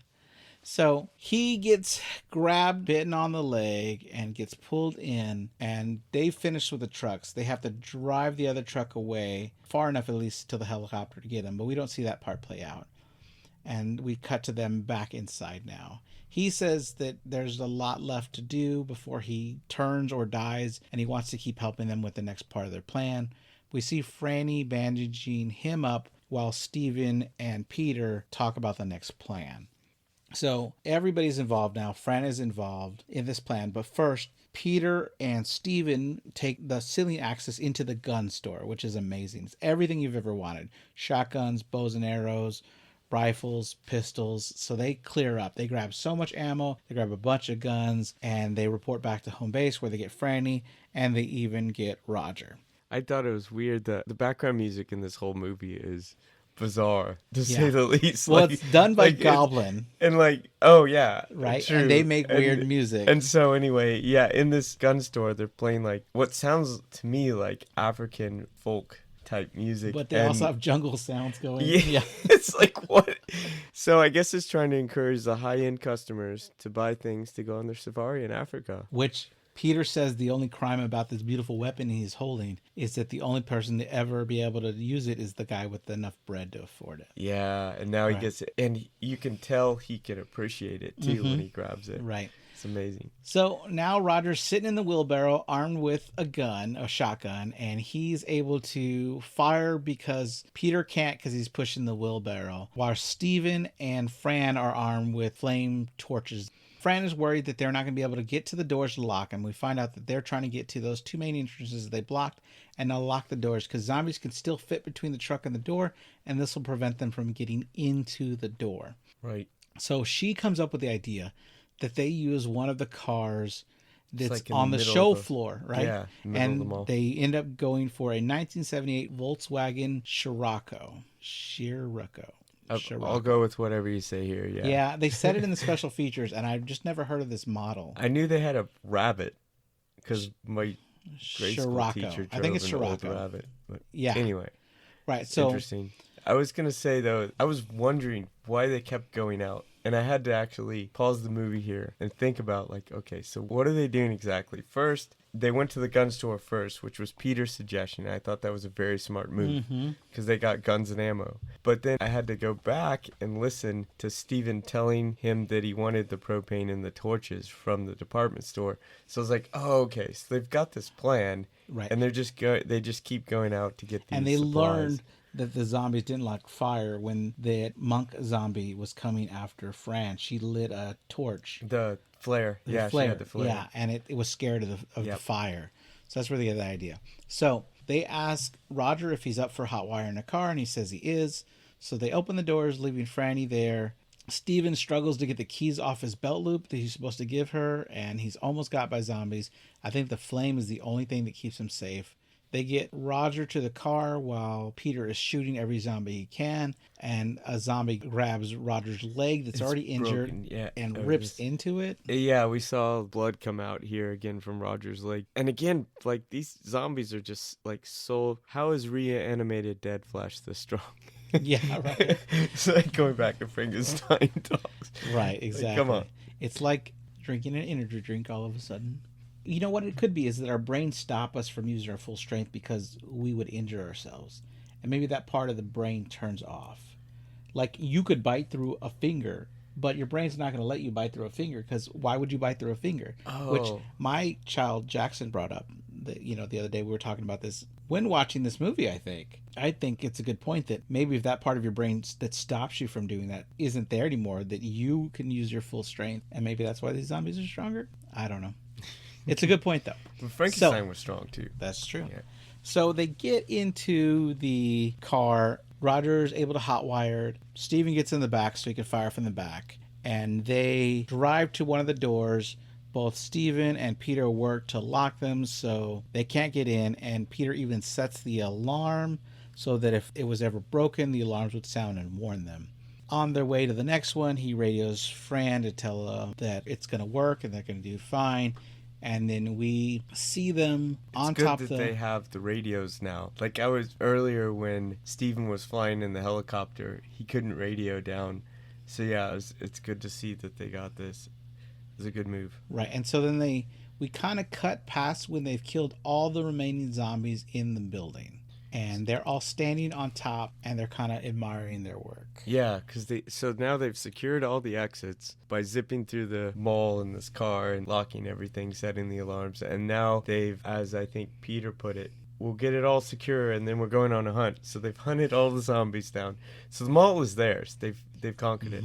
So he gets grabbed, bitten on the leg, and gets pulled in, and they finish with the trucks. They have to drive the other truck away, far enough at least to the helicopter to get him, but we don't see that part play out. And we cut to them back inside now. He says that there's a lot left to do before he turns or dies, and he wants to keep helping them with the next part of their plan. We see Franny bandaging him up while Steven and Peter talk about the next plan. So everybody's involved now. Fran is involved in this plan. But first, Peter and Steven take the ceiling access into the gun store, which is amazing. It's everything you've ever wanted. Shotguns, bows and arrows, rifles, pistols. So they clear up. They grab so much ammo. They grab a bunch of guns. And they report back to home base where they get Franny. And they even get Roger. I thought it was weird that the background music in this whole movie is bizarre, to say the least. Well, it's done by Goblin. And like, oh yeah. Right? True. And they make weird music. And so anyway, yeah, in this gun store, they're playing like what sounds to me like African folk type music. But they also have jungle sounds going. Yeah. It's like, what? So I guess it's trying to encourage the high-end customers to buy things to go on their safari in Africa. Which Peter says the only crime about this beautiful weapon he's holding is that the only person to ever be able to use it is the guy with enough bread to afford it. Yeah, and now he gets it. And you can tell he can appreciate it, too, when he grabs it. Right. It's amazing. So now Roger's sitting in the wheelbarrow armed with a gun, a shotgun, and he's able to fire because Peter can't because he's pushing the wheelbarrow, while Steven and Fran are armed with flame torches. Fran is worried that they're not going to be able to get to the doors to lock them. We find out that they're trying to get to those two main entrances that they blocked, and they'll lock the doors because zombies can still fit between the truck and the door, and this will prevent them from getting into the door. Right. So she comes up with the idea that they use one of the cars that's like in on the the middle show of the- floor, right? Yeah, middle of the mall. And they end up going for a 1978 Volkswagen Scirocco. Scirocco. I'll go with whatever you say here. Yeah. Yeah, they said it in the special features, and I've just never heard of this model. I knew they had a rabbit because my grade school Scirocco. teacher drove I think it's an old Scirocco. rabbit. But Yeah. anyway, Right. So interesting. I was gonna say though, I was wondering why they kept going out, and I had to actually pause the movie here and think about like, okay, so what are they doing exactly? First, they went to the gun store first, which was Peter's suggestion. I thought that was a very smart move because they got guns and ammo. But then I had to go back and listen to Steven telling him that he wanted the propane and the torches from the department store. So I was like, oh, okay, so they've got this plan, right. and they just keep going out to get these and they supplies. learned that the zombies didn't like fire when the monk zombie was coming after Fran. She lit a torch. The flare. Yeah, flare. she had the flare. Yeah, and it was scared of the Yep. fire. So that's where they get the idea. So they ask Roger if he's up for hot wire in a car, and he says he is. So they open the doors, leaving Franny there. Steven struggles to get the keys off his belt loop that he's supposed to give her, and he's almost got by zombies. I think the flame is the only thing that keeps him safe. They get Roger to the car while Peter is shooting every zombie he can, and a zombie grabs Roger's leg that's already injured and rips into it. Yeah, we saw blood come out here again from Roger's leg. And again, like, these zombies are just like so... How is reanimated dead Flash this strong? Yeah, right. It's like going back to Frankenstein dogs. Right, exactly. Like, come on. It's like drinking an energy drink all of a sudden. You know what it could be is that our brains stop us from using our full strength because we would injure ourselves. And maybe that part of the brain turns off. Like, you could bite through a finger, but your brain's not going to let you bite through a finger because why would you bite through a finger? Oh. Which my child Jackson brought up, the other day we were talking about this when watching this movie, I think it's a good point that maybe if that part of your brain that stops you from doing that isn't there anymore, that you can use your full strength. And maybe that's why these zombies are stronger. I don't know. It's a good point, though. But Frankenstein was strong, too. That's true. Yeah. So they get into the car. Roger's able to hotwire it. Steven gets in the back so he can fire from the back. And they drive to one of the doors. Both Steven and Peter work to lock them so they can't get in. And Peter even sets the alarm so that if it was ever broken, the alarms would sound and warn them. On their way to the next one, he radios Fran to tell them that it's going to work and they're going to do fine. And then we see them on top of It's good that they have the radios now. Like I was earlier when Steven was flying in the helicopter, he couldn't radio down. So yeah, it's good to see that they got this. It was a good move. Right, and so then we kind of cut past when they've killed all the remaining zombies in the building. And they're all standing on top, and they're kind of admiring their work. Yeah, because so now they've secured all the exits by zipping through the mall in this car and locking everything, setting the alarms. And now they've, as I think Peter put it, we'll get it all secure, and then we're going on a hunt. So they've hunted all the zombies down. So the mall is theirs. They've conquered it.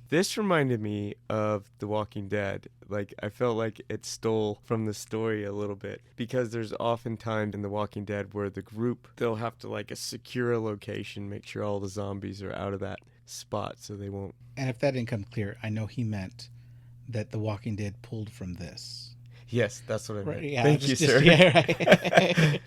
This reminded me of The Walking Dead. Like, I felt like it stole from the story a little bit. Because there's often times in The Walking Dead where the group, they'll have to, like, secure a location, make sure all the zombies are out of that spot so they won't. And if that didn't come clear, I know he meant that The Walking Dead pulled from this. Yes, that's what I meant. Right, yeah, Thank you, sir. Yeah, right.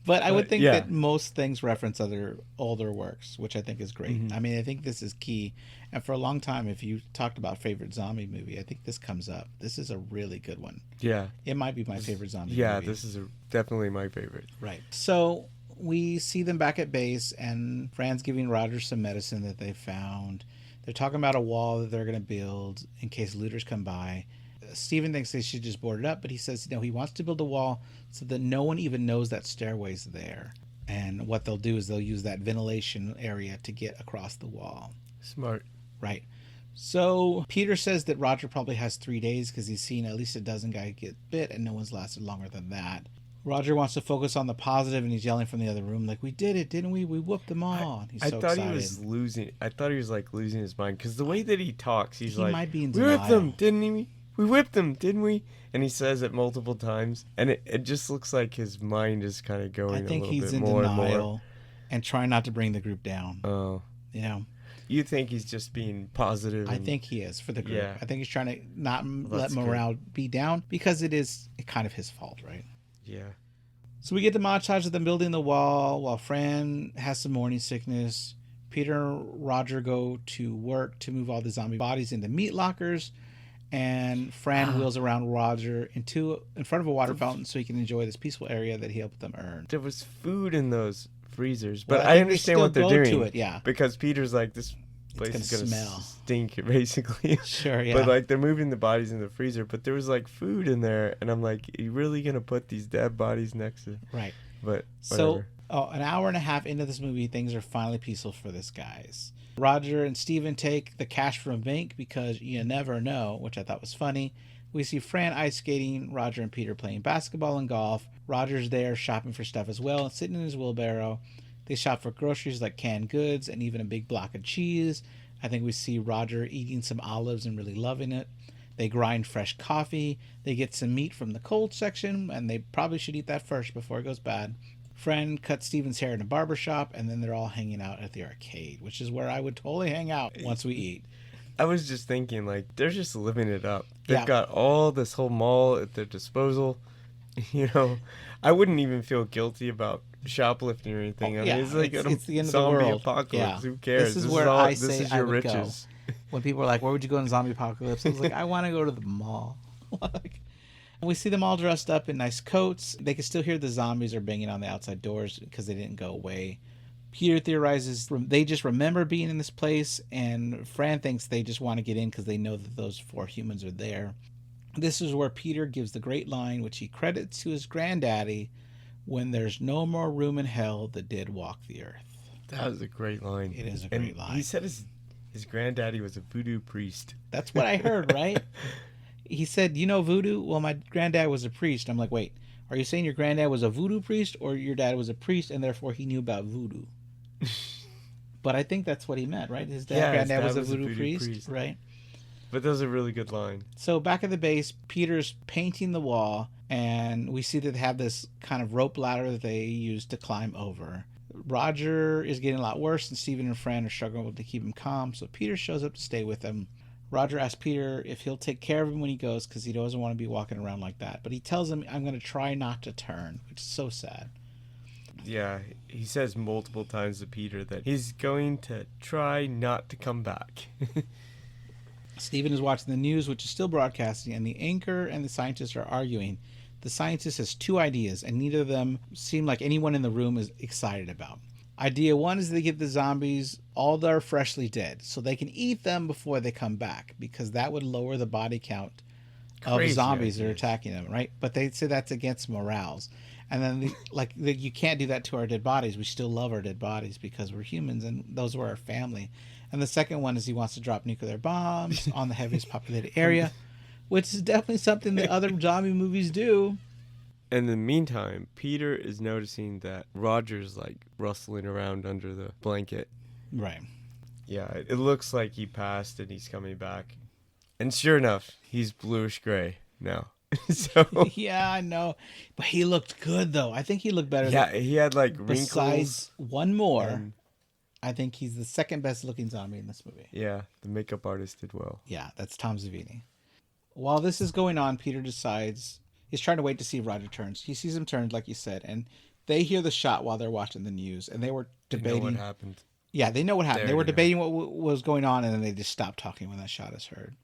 But I would think yeah. that most things reference other older works, which I think is great. I mean, I think this is key. And for a long time, if you talked about favorite zombie movie, I think this comes up. This is a really good one. Yeah. It might be my favorite zombie movie. Yeah, this is definitely my favorite. Right. So we see them back at base, and Fran's giving Roger some medicine that they found. They're talking about a wall that they're going to build in case looters come by. Steven thinks they should just board it up, but he says, no, he wants to build a wall so that no one even knows that stairway's there. And what they'll do is they'll use that ventilation area to get across the wall. Smart. Right. So Peter says that Roger probably has 3 days because he's seen at least a dozen guys get bit and no one's lasted longer than that. Roger wants to focus on the positive, and he's yelling from the other room like, we did it, didn't we? We whooped them all. He's so thought excited. he was losing. I thought he was like losing his mind because the way that he talks, he's like, might be in we whipped denial. them, didn't we? We whipped them, didn't we? And he says it multiple times, and it just looks like his mind is kind of going I think a little he's bit in more denial and more. and trying not to bring the group down. Oh, You know, You think he's just being positive? I think he is for the group. Yeah. I think he's trying to not let That's morale be down because it is kind of his fault, right? Yeah. So we get the montage of them building the wall while Fran has some morning sickness. Peter and Roger go to work to move all the zombie bodies into meat lockers, and Fran wheels around Roger in front of a water fountain so he can enjoy this peaceful area that he helped them earn. There was food in those freezers, but Well, I understand what they're doing. To it, yeah. Because Peter's like, this place is gonna smell. stink, basically. Sure, yeah. But like they're moving the bodies in the freezer, but there was like food in there, and I'm like, are you really gonna put these dead bodies next to? Right. But whatever. So an hour and a half into this movie, things are finally peaceful for this guys. Roger and Steven take the cash from a bank because you never know, which I thought was funny. We see Fran ice skating, Roger and Peter playing basketball and golf. Roger's there shopping for stuff as well and sitting in his wheelbarrow. They shop for groceries like canned goods and even a big block of cheese. I think we see Roger eating some olives and really loving it. They grind fresh coffee. They get some meat from the cold section, and they probably should eat that first before it goes bad. Fran cuts Steven's hair in a barber shop, and then they're all hanging out at the arcade, which is where I would totally hang out once we eat. I was just thinking, like, they're just living it up. They've got all this whole mall at their disposal. You know, I wouldn't even feel guilty about shoplifting or anything. I mean, it's like it's the end of the zombie world. apocalypse. Yeah. Who cares? This is where I say this is I your would riches. go. When people are like, where would you go in zombie apocalypse? I was like, I want to go to the mall. We see them all dressed up in nice coats. They can still hear the zombies are banging on the outside doors because they didn't go away. Peter theorizes they just remember being in this place, and Fran thinks they just want to get in because they know that those 4 humans are there. This is where Peter gives the great line, which he credits to his granddaddy, "When there's no more room in hell, the dead walk the earth." That was a great line. It is a great line. He said his granddaddy was a voodoo priest. That's what I heard, right? He said, you know voodoo? Well, my granddad was a priest. I'm like, wait, are you saying your granddad was a voodoo priest, or your dad was a priest and therefore he knew about voodoo? But I think that's what he meant, right? His granddad was a voodoo priest, right? But that was a really good line. So back at the base, Peter's painting the wall, and we see that they have this kind of rope ladder that they use to climb over. Roger is getting a lot worse, and Steven and Fran are struggling to keep him calm, so Peter shows up to stay with him. Roger asks Peter if he'll take care of him when he goes because he doesn't want to be walking around like that. But he tells him, I'm going to try not to turn, which is so sad. Yeah, he says multiple times to Peter that he's going to try not to come back. Steven is watching the news, which is still broadcasting, and the anchor and the scientist are arguing. The scientist has 2 ideas, and neither of them seem like anyone in the room is excited about. Idea 1 is they give the zombies all that are freshly dead, so they can eat them before they come back, because that would lower the body count of zombies that are attacking them, right? But they say that's against morals. And then, you can't do that to our dead bodies. We still love our dead bodies because we're humans, and those were our family. And the second one is he wants to drop nuclear bombs on the heaviest populated area, which is definitely something that other zombie movies do. In the meantime, Peter is noticing that Roger's like rustling around under the blanket. Right. Yeah, it looks like he passed and he's coming back. And sure enough, he's bluish gray now. So yeah, I know. But he looked good, though. I think he looked better. Yeah, he had like wrinkles. Besides one more, I think he's the second best looking zombie in this movie. Yeah, the makeup artist did well. Yeah, that's Tom Savini. While this is going on, Peter decides he's trying to wait to see if Roger turns. He sees him turn, like you said, and they hear the shot while they're watching the news, and they were debating. They know what happened. Yeah, they know what happened. They were debating what was going on, and then they just stopped talking when that shot is heard.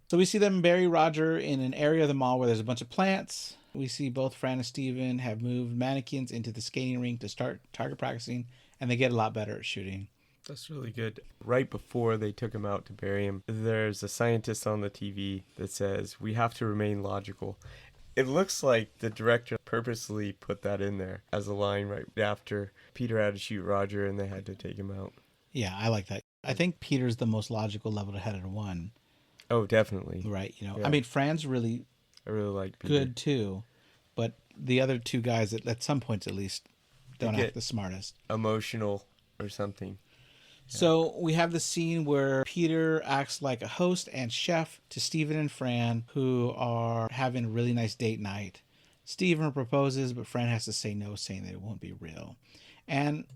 So we see them bury Roger in an area of the mall where there's a bunch of plants. We see both Fran and Steven have moved mannequins into the skating rink to start target practicing, and they get a lot better at shooting. That's really good. Right before they took him out to bury him, there's a scientist on the TV that says, "We have to remain logical." It looks like the director purposely put that in there as a line right after Peter had to shoot Roger and they had to take him out. Yeah, I like that. I think Peter's the most logical level-headed one. Oh, definitely. Right, you know. Yeah. I mean, Fran's really I really like Peter. good too, but the other 2 guys, at some points at least, don't act the smartest. Emotional or something. Yeah. So we have the scene where Peter acts like a host and chef to Steven and Fran, who are having a really nice date night. Steven proposes, but Fran has to say no, saying that it won't be real. And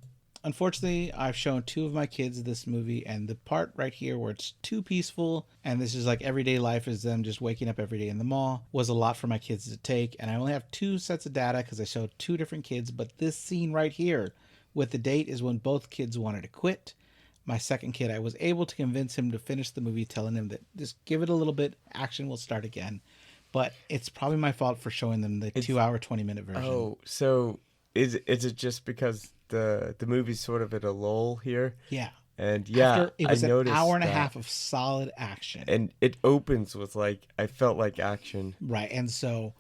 Unfortunately, I've shown two of my kids this movie, and the part right here where it's too peaceful and this is like everyday life is them just waking up every day in the mall was a lot for my kids to take. And I only have two sets of data because I showed two different kids. But this scene right here with the date is when both kids wanted to quit. My second kid, I was able to convince him to finish the movie, telling him that just give it a little bit, action will start again. But it's probably my fault for showing them the 2-hour, 20-minute version. Oh, so is it just because the movie's sort of at a lull here? Yeah. And yeah, After it was I noticed an hour and a that. half of solid action. And it opens with like, I felt like action. Right. And so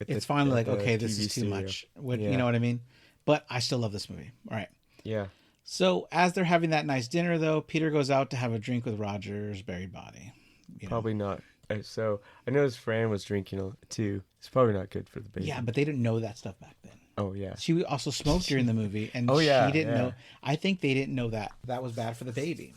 At it's the- finally at like, the okay, this TV is too studio. much. What, Yeah. You know what I mean? But I still love this movie. All right. Yeah. So as they're having that nice dinner, though, Peter goes out to have a drink with Roger's buried body. You know? Probably not. So I noticed Fran was drinking too. It's probably not good for the baby. Yeah, but they didn't know that stuff back then. Oh yeah. She also smoked during the movie, and Oh, yeah, she didn't yeah. know. I think they didn't know that was bad for the baby.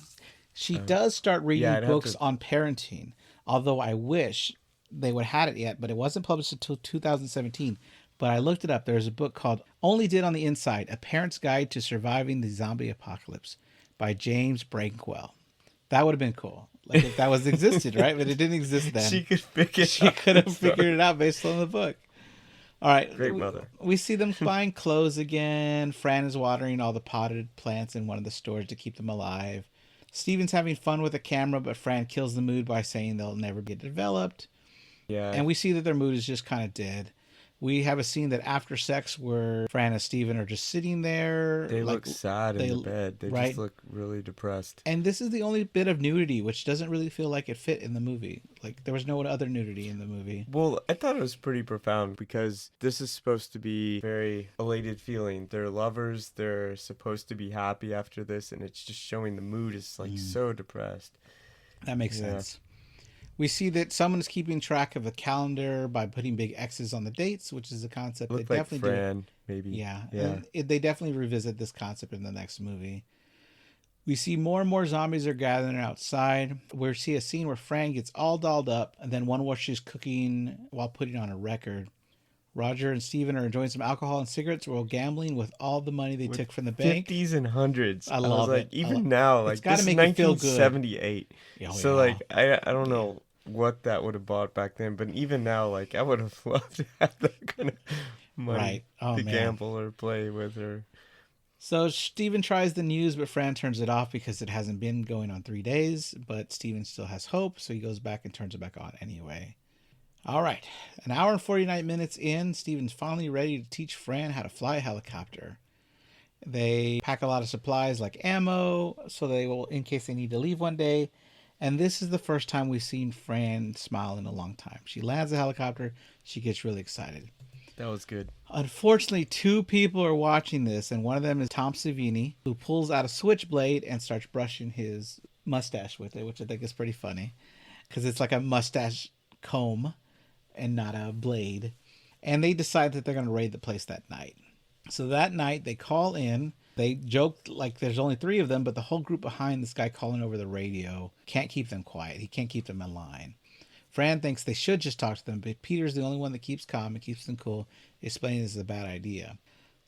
She does start reading I'd have books to- on parenting, although I wish they would have had it yet, but it wasn't published until 2017. But I looked it up. There's a book called Only Did on the Inside, A Parent's Guide to Surviving the Zombie Apocalypse by James Brankwell. That would have been cool. Like if that was existed, right? But it didn't exist then. She could pick it She up. could have figured it out based on the book. All right. Great mother. We see them buying clothes again. Fran is watering all the potted plants in one of the stores to keep them alive. Steven's having fun with the camera, but Fran kills the mood by saying they'll never get developed. Yeah. And we see that their mood is just kind of dead. We have a scene that after sex where Fran and Steven are just sitting there. They like, look sad in the bed. They right? just look really depressed. And this is the only bit of nudity, which doesn't really feel like it fit in the movie. Like, there was no other nudity in the movie. Well, I thought it was pretty profound because this is supposed to be very elated feeling. They're lovers. They're supposed to be happy after this, and it's just showing the mood is like so depressed. That makes sense. We see that someone is keeping track of the calendar by putting big X's on the dates, which is a concept Looked they like definitely Fran, maybe. Yeah. Yeah. And they definitely revisit this concept in the next movie. We see more and more zombies are gathering outside. We see a scene where Fran gets all dolled up, and then one where she's cooking while putting on a record. Roger and Steven are enjoying some alcohol and cigarettes while gambling with all the money they took from the bank. 50s and hundreds. I love was like, it. Even now, like, It's gotta this is make you feel good. 1978. Oh, So, yeah. like, I don't know what that would have bought back then, but even now, like, I would have loved to have that kind of money Right. Oh, to man. gamble or play with her. So Steven tries the news, but Fran turns it off because it hasn't been going on 3 days. But Steven still has hope, so he goes back and turns it back on anyway. All right. An hour and 49 minutes in, Steven's finally ready to teach Fran how to fly a helicopter. They pack a lot of supplies like ammo, so they will, in case they need to leave one day. And this is the first time we've seen Fran smile in a long time. She lands the helicopter. She gets really excited. That was good. Unfortunately, two people are watching this, and one of them is Tom Savini, who pulls out a switchblade and starts brushing his mustache with it, which I think is pretty funny, because it's like a mustache comb and not a blade. And they decide that they're going to raid the place that night. So that night, they call in. They joked like there's only 3 of them, but the whole group behind this guy calling over the radio can't keep them quiet. He can't keep them in line. Fran thinks they should just talk to them, but Peter's the only one that keeps calm and keeps them cool, explaining this is a bad idea.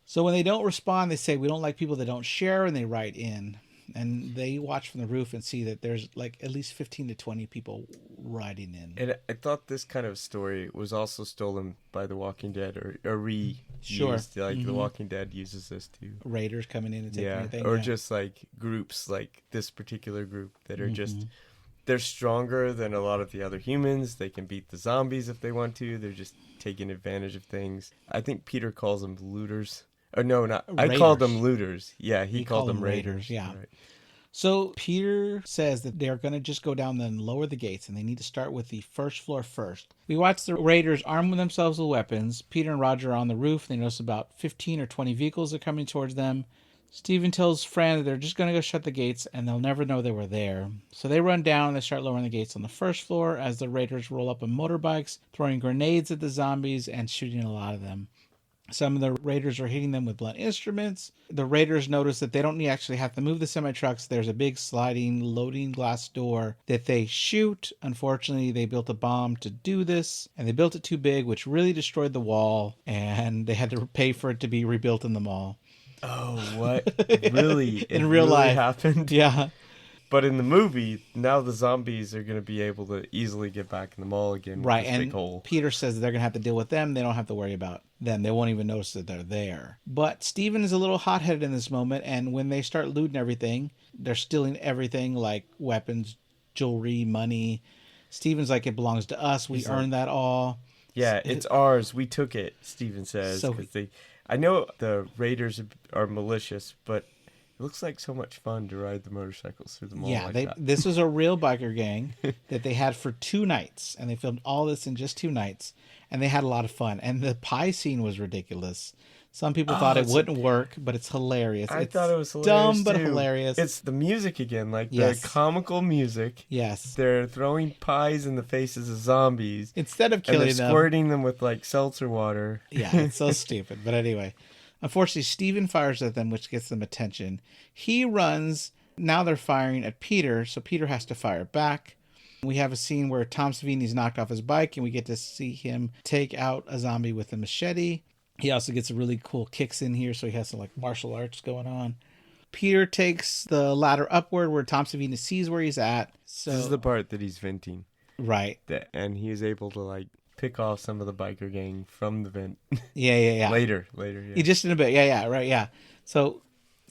So when they don't respond, they say, we don't like people that don't share, and they write in. And they watch from the roof and see that there's like at least 15 to 20 people riding in. And I thought this kind of story was also stolen by The Walking Dead or reused. Sure. Like The Walking Dead uses this too. Raiders coming in and taking Yeah, everything. or yeah. just like groups like this particular group that are just, they're stronger than a lot of the other humans. They can beat the zombies if they want to. They're just taking advantage of things. I think Peter calls them looters. Or no, not. I called them looters. Yeah, he called them raiders. Yeah. Right. So Peter says that they're going to just go down and lower the gates, and they need to start with the first floor first. We watch the raiders arm themselves with weapons. Peter and Roger are on the roof. They notice about 15 or 20 vehicles are coming towards them. Steven tells Fran that they're just going to go shut the gates, and they'll never know they were there. So they run down and they start lowering the gates on the first floor as the raiders roll up on motorbikes, throwing grenades at the zombies and shooting a lot of them. Some of the raiders are hitting them with blunt instruments. The raiders notice that they don't actually have to move the semi-trucks. There's a big sliding loading glass door that they shoot. Unfortunately, they built a bomb to do this, and they built it too big, which really destroyed the wall, and they had to pay for it to be rebuilt in the mall. Oh, what? Really? In It real really life. happened? Yeah. But in the movie, now the zombies are going to be able to easily get back in the mall again with Right, this big and hole. Peter says they're going to have to deal with them. They don't have to worry about them. They won't even notice that they're there. But Steven is a little hot-headed in this moment, and when they start looting everything, they're stealing everything like weapons, jewelry, money. Steven's like, it belongs to us. We earned that all. Yeah, it's ours. We took it, Steven says. So I know the raiders are malicious, but it looks like so much fun to ride the motorcycles through the mall like that. This was a real biker gang that they had for 2 nights, and they filmed all this in just 2 nights, and they had a lot of fun. And the pie scene was ridiculous. Some people thought it wouldn't work, but it's hilarious. I thought it was hilarious dumb, but too. hilarious. It's the music again, like the comical music. Yes. They're throwing pies in the faces of zombies. Instead of killing them. And they're squirting them with like seltzer water. Yeah, it's so stupid. But anyway, unfortunately, Steven fires at them, which gets them attention. He runs. Now they're firing at Peter, so Peter has to fire back. We have a scene where Tom Savini's knocked off his bike, and we get to see him take out a zombie with a machete. He also gets a really cool kicks in here, so he has some like martial arts going on. Peter takes the ladder upward where Tom Savini sees where he's at. So this is the part that he's venting. Right. And he is able to like pick off some of the biker gang from the vent. Yeah. Later, yeah. He just in a bit. Yeah. So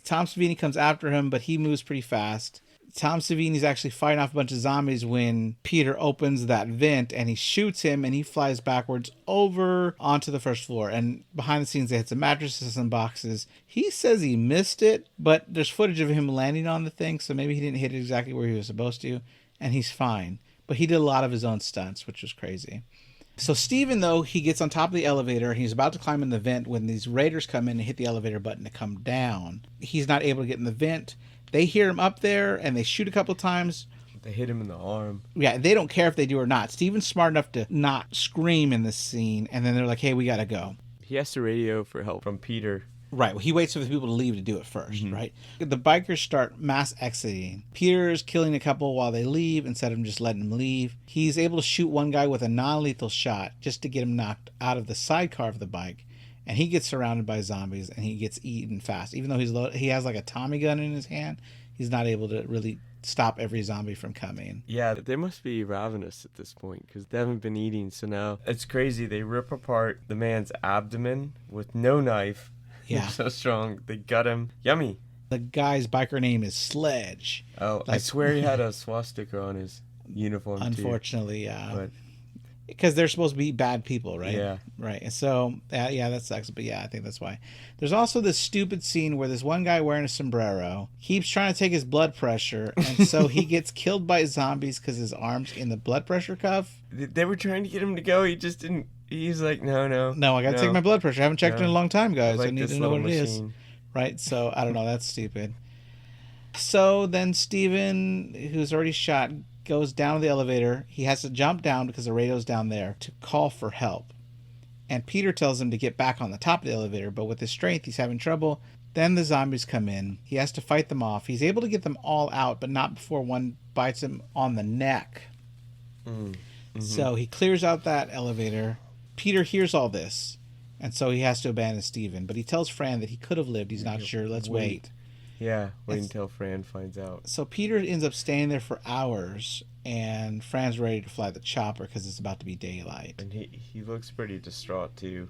Tom Savini comes after him, but he moves pretty fast. Tom Savini's actually fighting off a bunch of zombies when Peter opens that vent and he shoots him and he flies backwards over onto the first floor. And behind the scenes, they had some mattresses and boxes. He says he missed it, but there's footage of him landing on the thing, so maybe he didn't hit it exactly where he was supposed to, and he's fine. But he did a lot of his own stunts, which was crazy. So Steven, though, he gets on top of the elevator and he's about to climb in the vent when these raiders come in and hit the elevator button to come down. He's not able to get in the vent. They hear him up there, and they shoot a couple times. They hit him in the arm. Yeah, they don't care if they do or not. Steven's smart enough to not scream in this scene, and then they're like, hey, we gotta go. He has to radio for help from Peter. Right, well, he waits for the people to leave to do it first, right? The bikers start mass exiting. Peter's killing a couple while they leave instead of just letting them leave. He's able to shoot one guy with a non-lethal shot just to get him knocked out of the sidecar of the bike. And he gets surrounded by zombies, and he gets eaten fast. Even though he has like a Tommy gun in his hand, he's not able to really stop every zombie from coming. Yeah, they must be ravenous at this point because they haven't been eating. So now it's crazy. They rip apart the man's abdomen with no knife. Yeah. They're so strong. They gut him. Yummy. The guy's biker name is Sledge. Oh, I swear he had a swastika on his uniform Unfortunately, too. yeah. Because they're supposed to be bad people, right? Yeah. Right. And so, yeah, that sucks. But yeah, I think that's why. There's also this stupid scene where this one guy wearing a sombrero keeps trying to take his blood pressure. And so he gets killed by zombies because his arm's in the blood pressure cuff. They were trying to get him to go. He just didn't. He's like, no, I got to take my blood pressure. I haven't checked in a long time, guys. I need to know what it is. Right. So I don't know. That's stupid. So then Steven, who's already shot, goes down to the elevator. He has to jump down because the radio's down there to call for help. And Peter tells him to get back on the top of the elevator, but with his strength, he's having trouble. Then the zombies come in. He has to fight them off. He's able to get them all out, but not before one bites him on the neck. So he clears out that elevator. Peter hears all this, and so he has to abandon Steven. But he tells Fran that he could have lived. He's not sure. Let's wait. Yeah, wait until Fran finds out. So Peter ends up staying there for hours, and Fran's ready to fly the chopper because it's about to be daylight. And he looks pretty distraught, too.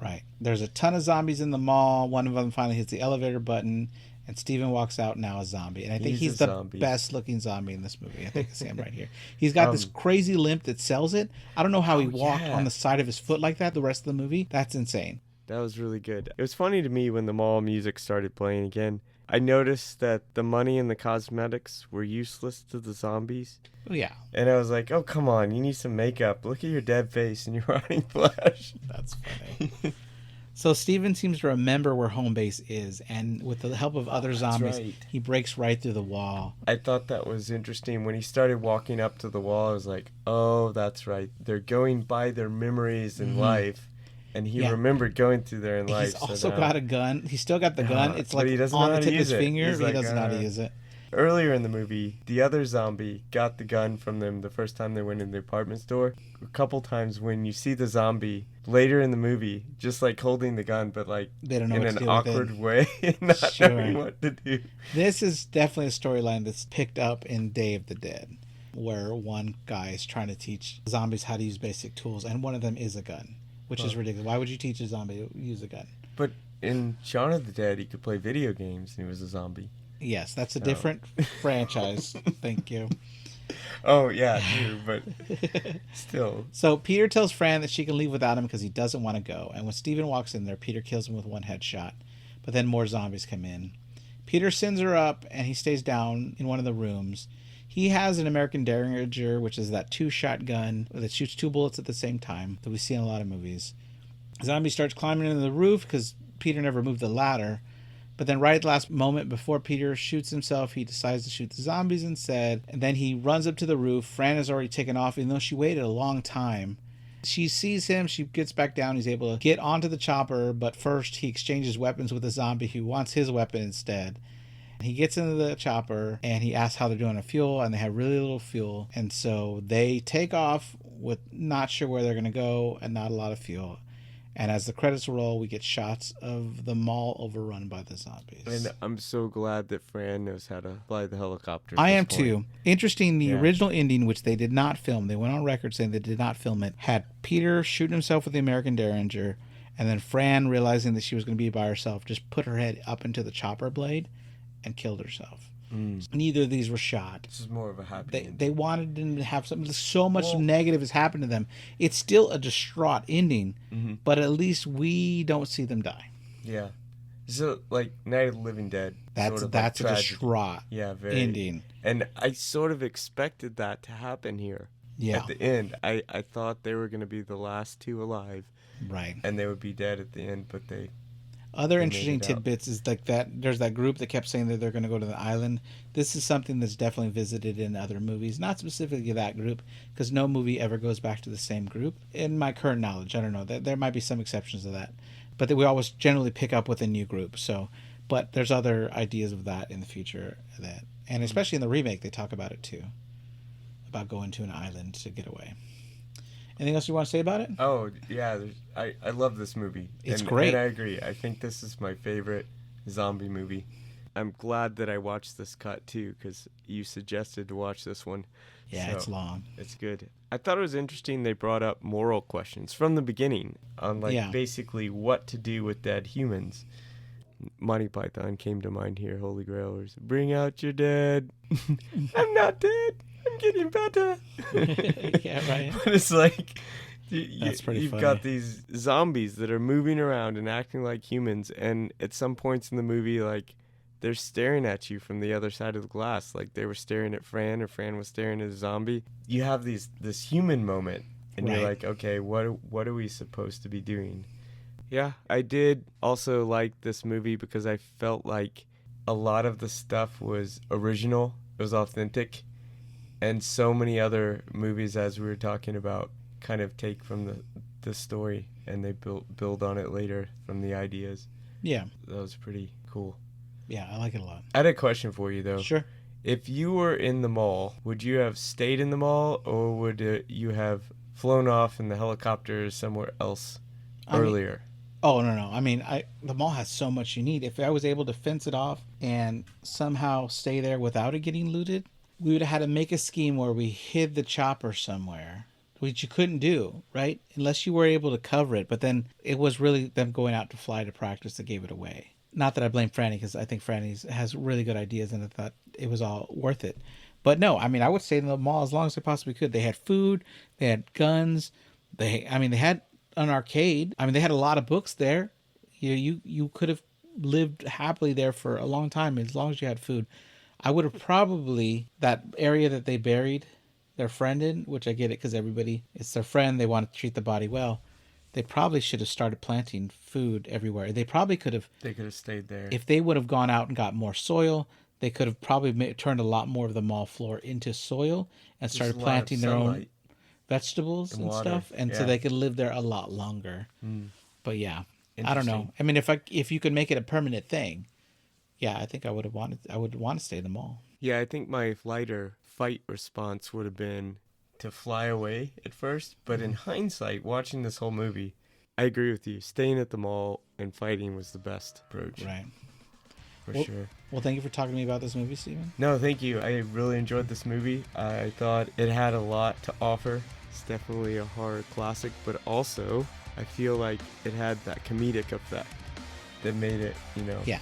Right. There's a ton of zombies in the mall. One of them finally hits the elevator button, and Steven walks out now a zombie. And I think he's the best-looking zombie in this movie. I think I see him right here. He's got this crazy limp that sells it. I don't know how he walked on the side of his foot like that the rest of the movie. That's insane. That was really good. It was funny to me when the mall music started playing again. I noticed that the money and the cosmetics were useless to the zombies. Yeah. And I was like, oh, come on, you need some makeup. Look at your dead face and your rotting flesh. That's funny. So Steven seems to remember where home base is, and with the help of other zombies, he breaks right through the wall. I thought that was interesting. When he started walking up to the wall, I was like, oh, that's right. They're going by their memories in life. And he remembered going through there in life. He's also got a gun. He's still got the gun. It's like on the tip of his finger. He doesn't know how to use it. earlier in the movie, the other zombie got the gun from them the first time they went in the apartment store. A couple times when you see the zombie later in the movie, just like holding the gun, but like They don't know in what to an do with awkward it. way, not knowing what to do. This is definitely a storyline that's picked up in Day of the Dead, where one guy is trying to teach zombies how to use basic tools, and one of them is a gun, which is ridiculous. Why would you teach a zombie to use a gun? But in Shaun of the Dead, he could play video games and he was a zombie. Yes, that's a different franchise. Thank you. Oh, yeah, true, but still. So Peter tells Fran that she can leave without him because he doesn't want to go. And when Steven walks in there, Peter kills him with one headshot. But then more zombies come in. Peter sends her up, and he stays down in one of the rooms. He has an American Derringer, which is that 2-shot gun that shoots 2 bullets at the same time that we see in a lot of movies. Zombie starts climbing into the roof because Peter never moved the ladder. But then right at the last moment before Peter shoots himself, he decides to shoot the zombies instead. And then he runs up to the roof. Fran has already taken off, even though she waited a long time. She sees him. She gets back down. He's able to get onto the chopper. But first, he exchanges weapons with a zombie who wants his weapon instead. He gets into the chopper, and he asks how they're doing on fuel, and they have really little fuel. And so they take off with not sure where they're going to go and not a lot of fuel. And as the credits roll, we get shots of the mall overrun by the zombies. And I'm so glad that Fran knows how to fly the helicopter. I am too. Interesting, the original ending, which they did not film, they went on record saying they did not film it, had Peter shooting himself with the American Derringer, and then Fran, realizing that she was going to be by herself, just put her head up into the chopper blade and killed herself. Neither of these were shot. This is more of a happy They wanted them to have something. So much negative has happened to them. It's still a distraught ending, but at least we don't see them die. Yeah. So, like, Night of the Living Dead. That's sort of a tragic. distraught ending. And I sort of expected that to happen here. Yeah. At the end. I thought they were going to be the last 2 alive. Right. And they would be dead at the end, but they... Other interesting tidbits is like that there's that group that kept saying that they're going to go to the island. This is something that's definitely visited in other movies, not specifically that group, because no movie ever goes back to the same group. In my current knowledge, I don't know. There might be some exceptions to that, but that we always generally pick up with a new group. So, but there's other ideas of that in the future and especially in the remake, they talk about it too, about going to an island to get away. Anything else you want to say about it? Oh, yeah. I love this movie. It's great. And I agree. I think this is my favorite zombie movie. I'm glad that I watched this cut, too, because you suggested to watch this one. Yeah, so it's long. It's good. I thought it was interesting they brought up moral questions from the beginning on, basically what to do with dead humans. Monty Python came to mind here, Holy Grailers. Bring out your dead. I'm not dead. I'm getting better. Yeah, right. But it's like That's pretty you've funny. got these zombies that are moving around and acting like humans, and at some points in the movie, like they're staring at you from the other side of the glass, like they were staring at Fran, or Fran was staring at a zombie. You have this human moment, and you're like, okay, what are we supposed to be doing? Yeah, I did also like this movie because I felt like a lot of the stuff was original, it was authentic. And so many other movies, as we were talking about, kind of take from the story and they build on it later from the ideas. Yeah. That was pretty cool. Yeah, I like it a lot. I had a question for you, though. Sure. If you were in the mall, would you have stayed in the mall, or would you have flown off in the helicopter somewhere else earlier? No. I mean, the mall has so much you need. If I was able to fence it off and somehow stay there without it getting looted, we would have had to make a scheme where we hid the chopper somewhere, which you couldn't do, right? Unless you were able to cover it. But then it was really them going out to fly to practice that gave it away. Not that I blame Franny, because I think Franny has really good ideas and I thought it was all worth it. But no, I mean, I would stay in the mall as long as I possibly could. They had food, they had guns, they had an arcade. I mean, they had a lot of books there. You could have lived happily there for a long time as long as you had food. I would have probably, that area that they buried their friend in, which I get it because it's their friend, they want to treat the body well. They probably should have started planting food everywhere. They probably could have. They could have stayed there. If they would have gone out and got more soil, they could have probably turned a lot more of the mall floor into soil and started planting their own vegetables and stuff. And so they could live there a lot longer. But yeah, I don't know. I mean, if you could make it a permanent thing, yeah, I think I would want to stay in the mall. Yeah, I think my lighter fight response would have been to fly away at first, but in hindsight, watching this whole movie, I agree with you. Staying at the mall and fighting was the best approach. Right. For well, sure. Well, thank you for talking to me about this movie, Steven. No, thank you. I really enjoyed this movie. I thought it had a lot to offer. It's definitely a horror classic, but also I feel like it had that comedic effect that made it, Yeah.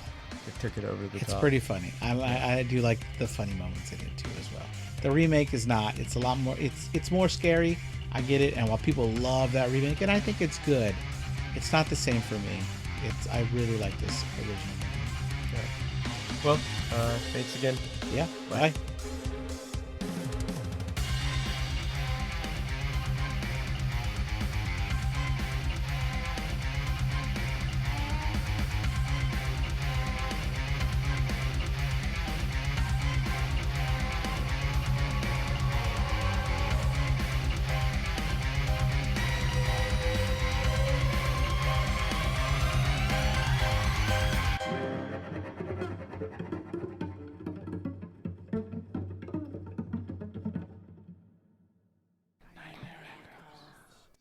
It took it over the top. It's pretty funny. I do like the funny moments in it too as well. The remake is not. It's a lot more. It's more scary. I get it. And while people love that remake, and I think it's good, it's not the same for me. I really like this original movie. Okay. Well, thanks again. Yeah. Bye.